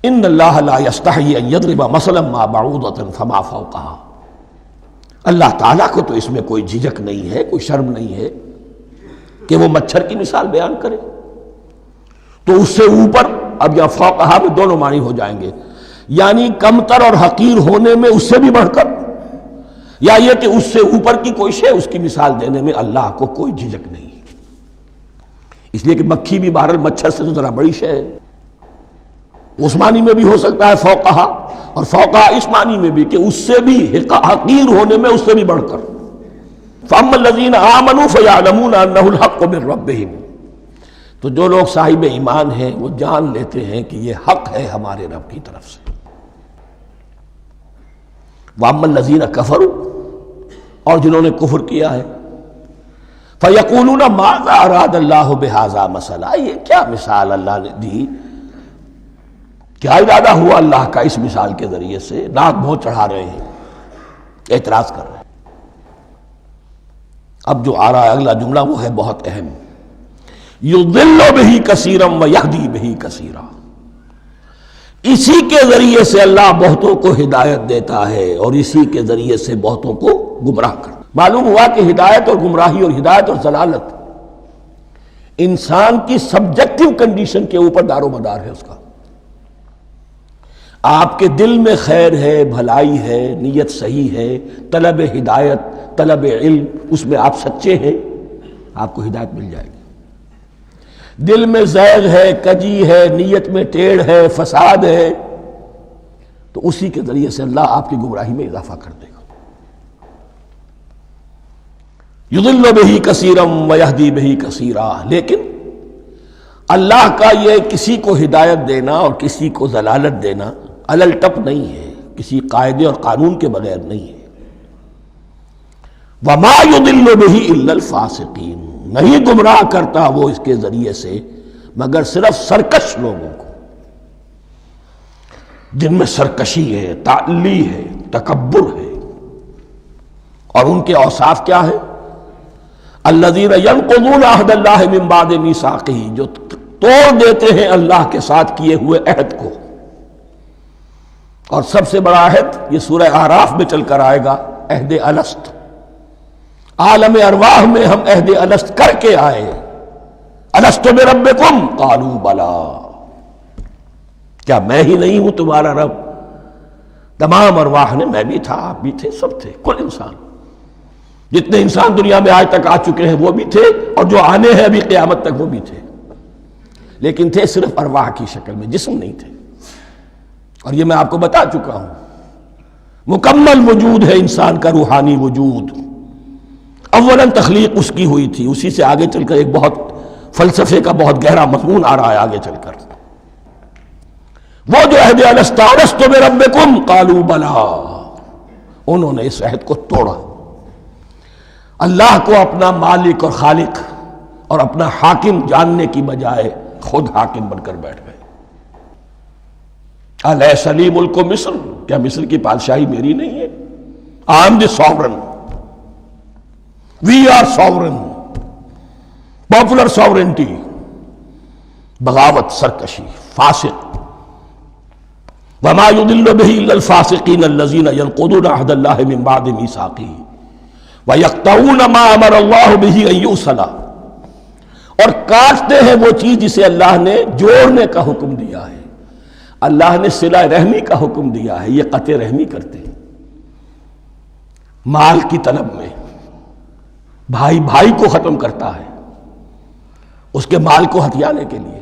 ان اللہ لا یستحیی ان یضرب مثلا ما بعوضۃ فما فوقہا، اللہ تعالیٰ کو تو اس میں کوئی جھجک نہیں ہے، کوئی شرم نہیں ہے کہ وہ مچھر کی مثال بیان کرے، تو اس سے اوپر، اب یا فوقہا میں دونوں معنی ہو جائیں گے، یعنی کمتر اور حقیر ہونے میں اس سے بھی بڑھ کر، یا یہ کہ اس سے اوپر کی کوئی شے، اس کی مثال دینے میں اللہ کو کوئی جھجک نہیں، اس لیے کہ مکھی بھی بہرحال مچھر سے تو ذرا بڑی شے ہے۔ اس معنی میں بھی ہو سکتا ہے فوقہا، اور فوقہا اس معنی میں بھی کہ اس سے بھی حقیر ہونے میں اس سے بھی بڑھ کر۔ فَأَمَّا الَّذِينَ آمَنُوا فَيَعْلَمُونَ أَنَّهُ الْحَقُّ مِن رَّبِّهِمْ، تو جو لوگ صاحب ایمان ہیں وہ جان لیتے ہیں کہ یہ حق ہے ہمارے رب کی طرف سے۔ وَأَمَّا الَّذِينَ كَفَرُوا، اور جنہوں نے کفر کیا ہے، فَيَقُولُونَ مَاذَا أَرَادَ اللَّهُ بِهَذَا مَثَلًا، یہ کیا مثال اللہ نے دی، کیا ارادہ ہوا اللہ کا اس مثال کے ذریعے سے؟ ناک منہ چڑھا رہے ہیں، اعتراض کر رہے ہیں۔ اب جو آ رہا ہے اگلا جملہ وہ ہے بہت اہم، یضل بہ کثیرا ویہدی بہ کثیرا، اسی کے ذریعے سے اللہ بہتوں کو ہدایت دیتا ہے اور اسی کے ذریعے سے بہتوں کو گمراہ کرتا۔ معلوم ہوا کہ ہدایت اور گمراہی اور ہدایت اور ضلالت انسان کی سبجیکٹو کنڈیشن کے اوپر دار و مدار ہے اس کا۔ آپ کے دل میں خیر ہے، بھلائی ہے، نیت صحیح ہے، طلب ہدایت، طلب علم، اس میں آپ سچے ہیں، آپ کو ہدایت مل جائے گی۔ دل میں زیغ ہے، کجی ہے، نیت میں ٹیڑھ ہے، فساد ہے، تو اسی کے ذریعے سے اللہ آپ کی گمراہی میں اضافہ کر دے گا۔ یضل بہ کثیرا ویہدی بہ کثیرا، لیکن اللہ کا یہ کسی کو ہدایت دینا اور کسی کو ضلالت دینا علل ٹپ نہیں ہے، کسی قاعدے اور قانون کے بغیر نہیں ہے۔ وما یضل بہ الا الفاسقین، نہیں گمراہ کرتا وہ اس کے ذریعے سے مگر صرف سرکش لوگوں کو، جن میں سرکشی ہے، تعلی ہے، تکبر ہے، اور ان کے اوصاف کیا ہے؟ الذین ینقضون عہد اللہ من بعد میثاقہ، جو توڑ دیتے ہیں اللہ کے ساتھ کیے ہوئے عہد کو۔ اور سب سے بڑا عہد یہ سورہ اعراف میں چل کر آئے گا، عہد الست۔ عالم ارواح میں ہم عہد الست کر کے آئے، الست بربکم قالوا بلا، کیا میں ہی نہیں ہوں تمہارا رب؟ تمام ارواح نے، میں بھی تھا، آپ بھی تھے، سب تھے، کل انسان، جتنے انسان دنیا میں آج تک آ چکے ہیں وہ بھی تھے، اور جو آنے ہیں ابھی قیامت تک وہ بھی تھے، لیکن تھے صرف ارواح کی شکل میں، جسم نہیں تھے۔ اور یہ میں آپ کو بتا چکا ہوں، مکمل وجود ہے انسان کا روحانی وجود۔ اولاً تخلیق اس کی ہوئی تھی، اسی سے آگے چل کر ایک بہت فلسفے کا بہت گہرا مضمون آ رہا ہے آگے چل کر۔ وہ جو عہد الست بربکم قالوا بلا، انہوں نے اس عہد کو توڑا، اللہ کو اپنا مالک اور خالق اور اپنا حاکم جاننے کی بجائے خود حاکم بن کر بیٹھ گئے۔ الیس لی ملک مصر، کیا مصر کی بادشاہی میری نہیں ہے؟ I am the sovereign. We are sovereign. Popular sovereignty. بغاوت، سرکشی، فاسق۔ وما يضل به الا الفاسقين الذين ينقضون عهد الله من بعد ميثاقه ويقطعون ما امر الله به ان يوصل، اور کاٹتے ہیں وہ چیز جسے اللہ نے جوڑنے کا حکم دیا ہے۔ اللہ نے صلہ رحمی کا حکم دیا ہے، یہ قطع رحمی کرتے ہیں مال کی طلب میں۔ بھائی بھائی کو ختم کرتا ہے اس کے مال کو ہتھیانے کے لیے،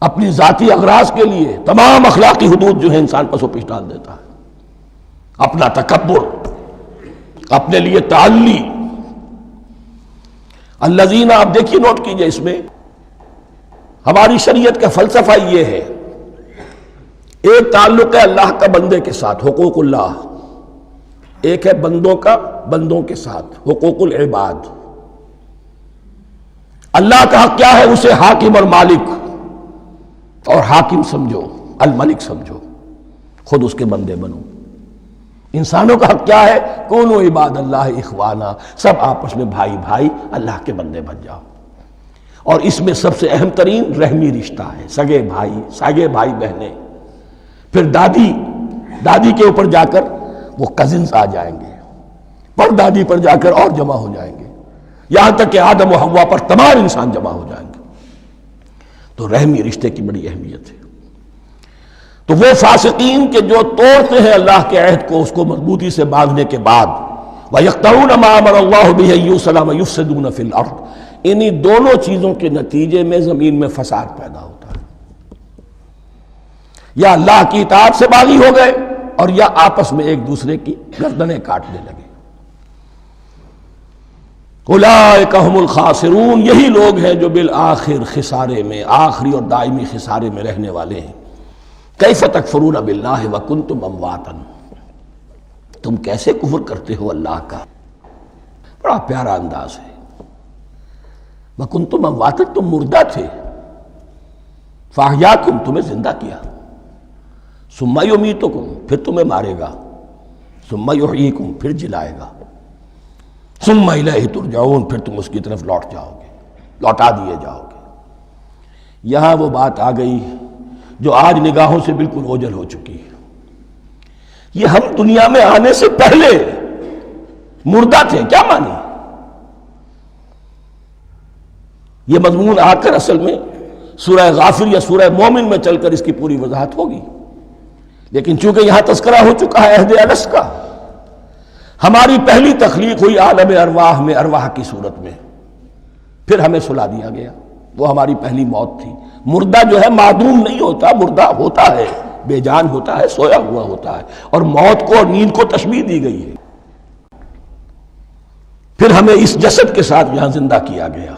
اپنی ذاتی اغراض کے لیے تمام اخلاقی حدود جو ہے انسان پس و پیش ڈال دیتا ہے، اپنا تکبر، اپنے لیے تعلی۔ الذین، آپ دیکھیے نوٹ کیجئے، اس میں ہماری شریعت کا فلسفہ یہ ہے، ایک تعلق ہے اللہ کا بندے کے ساتھ، حقوق اللہ، ایک ہے بندوں کا بندوں کے ساتھ، حقوق العباد۔ اللہ کا حق کیا ہے؟ اسے حاکم اور مالک، اور حاکم سمجھو، الملک سمجھو، خود اس کے بندے بنو۔ انسانوں کا حق کیا ہے؟ کونوا عباد اللہ اخوانا، سب آپس میں بھائی بھائی اللہ کے بندے بن جاؤ۔ اور اس میں سب سے اہم ترین رحمی رشتہ ہے، سگے بھائی بہنیں، پھر دادی کے اوپر جا کر وہ کزنز آ جائیں گے، پر دادی پر جا کر اور جمع ہو جائیں گے، یہاں تک کہ آدم و حوا پر تمام انسان جمع ہو جائیں گے۔ تو رحمی رشتے کی بڑی اہمیت ہے۔ تو وہ فاسقین کے جو توڑتے ہیں اللہ کے عہد کو، اس کو مضبوطی سے باندھنے کے بعد، وَيَقْطَعُونَ مَا أَمَرَ اللَّهُ بِهِ أَن يُوصَلَ وَيُفْسِدُونَ فِي الْأَرْضِ، انہی دونوں چیزوں کے نتیجے میں زمین میں فساد پیدا ہوتا ہے۔ یا اللہ کی اطاعت سے باغی ہو گئے، اور یا آپس میں ایک دوسرے کی گردنیں کاٹنے لگے۔ اولئک ھم الخاسرون، یہی لوگ ہیں جو بالآخر خسارے میں، آخری اور دائمی خسارے میں رہنے والے ہیں۔ کیف تکفرون باللہ وکنتم امواتا، تم کیسے کفر کرتے ہو اللہ کا؟ بڑا پیارا انداز ہے۔ وکنتم امواتا، تم مردہ تھے، فاحیاکم، تمہیں زندہ کیا، ثم یمیتکم، پھر تمہیں مارے گا، ثم یحییکم، پھر جلائے گا، ثم الیہ ترجعون، پھر تم اس کی طرف لوٹ جاؤ گے، لوٹا دیے جاؤ گے۔ یہاں وہ بات آ گئی جو آج نگاہوں سے بالکل اوجھل ہو چکی ہے۔ یہ ہم دنیا میں آنے سے پہلے مردہ تھے، کیا مانی؟ یہ مضمون آ کر اصل میں سورہ غافر یا سورہ مومن میں چل کر اس کی پوری وضاحت ہوگی، لیکن چونکہ یہاں تذکرہ ہو چکا ہے عہد الست کا، ہماری پہلی تخلیق ہوئی عالم ارواح میں، ارواح کی صورت میں، پھر ہمیں سلا دیا گیا، وہ ہماری پہلی موت تھی۔ مردہ جو ہے معدوم نہیں ہوتا، مردہ ہوتا ہے، بے جان ہوتا ہے، سویا ہوا ہوتا ہے، اور موت کو اور نیند کو تشبیہ دی گئی ہے۔ پھر ہمیں اس جسد کے ساتھ یہاں زندہ کیا گیا،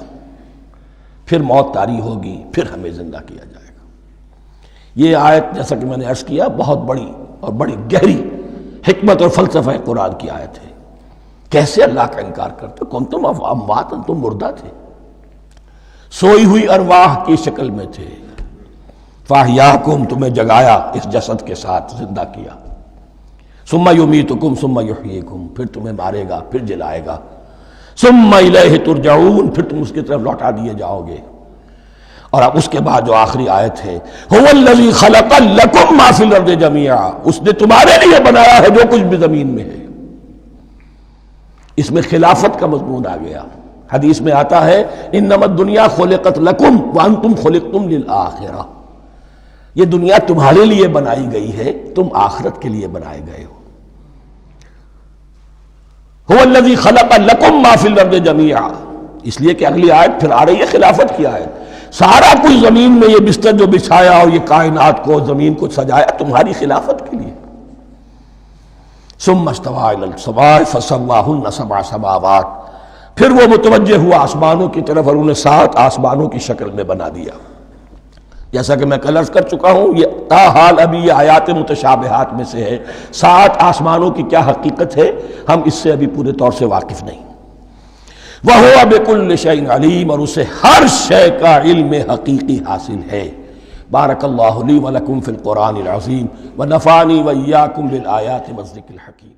پھر موت طاری ہوگی، پھر ہمیں زندہ کیا جائے گا۔ یہ آیت جیسا کہ میں نے عرض کیا بہت بڑی اور بڑی گہری حکمت اور فلسفہ قرآن کی آیت ہے۔ کیسے اللہ کا انکار کرتے؟ کنتم اموات، تم مردہ تھے، سوئی ہوئی ارواح کی شکل میں تھے، فاحیاکم، تمہیں جگایا اس جسد کے ساتھ، زندہ کیا، ثم یمیتکم ثم یحییکم، پھر تمہیں مارے گا، پھر جلائے گا، ثم الیہ ترجعون، پھر تم اس کی طرف لوٹا دیے جاؤ گے۔ اور اب اس کے بعد جو آخری آیت ہے، هو الذی خلق لکم ما فی الارض جمیعا، اس نے تمہارے لیے بنایا ہے جو کچھ بھی زمین میں ہے۔ اس میں خلافت کا مضمون آ گیا۔ حدیث میں آتا ہے انما الدنیا خلقت لکم وانتم خلقتم للآخرہ، یہ دنیا تمہارے لیے بنائی گئی ہے، تم آخرت کے لیے بنائے گئے ہو۔ هو الذی خلق لکم ما فی الارض جمیعا، اس لیے کہ اگلی آیت پھر آ رہی ہے خلافت کی آیت۔ سارا کچھ زمین میں یہ بستر جو بچھایا اور یہ کائنات کو، زمین کو سجایا تمہاری خلافت کے لیے۔ ثم استوى الى السماء فسواهن سبع سماوات، پھر وہ متوجہ ہوا آسمانوں کی طرف اور انہیں 7 آسمانوں کی شکل میں بنا دیا۔ جیسا کہ میں کل عرض کر چکا ہوں، یہ تاحال ابھی یہ آیات متشابہات میں سے ہے۔ 7 آسمانوں کی کیا حقیقت ہے ہم اس سے ابھی پورے طور سے واقف نہیں۔ وَهُوَ بِكُلِّ شَيْءٍ عَلِيمٌ، اور اسے ہر شے کا علم حقیقی حاصل ہے۔ بارک اللہ لی ولکم فی القرآن العظیم ونفعنی وإیاکم بالآیات والذکر الحکیم۔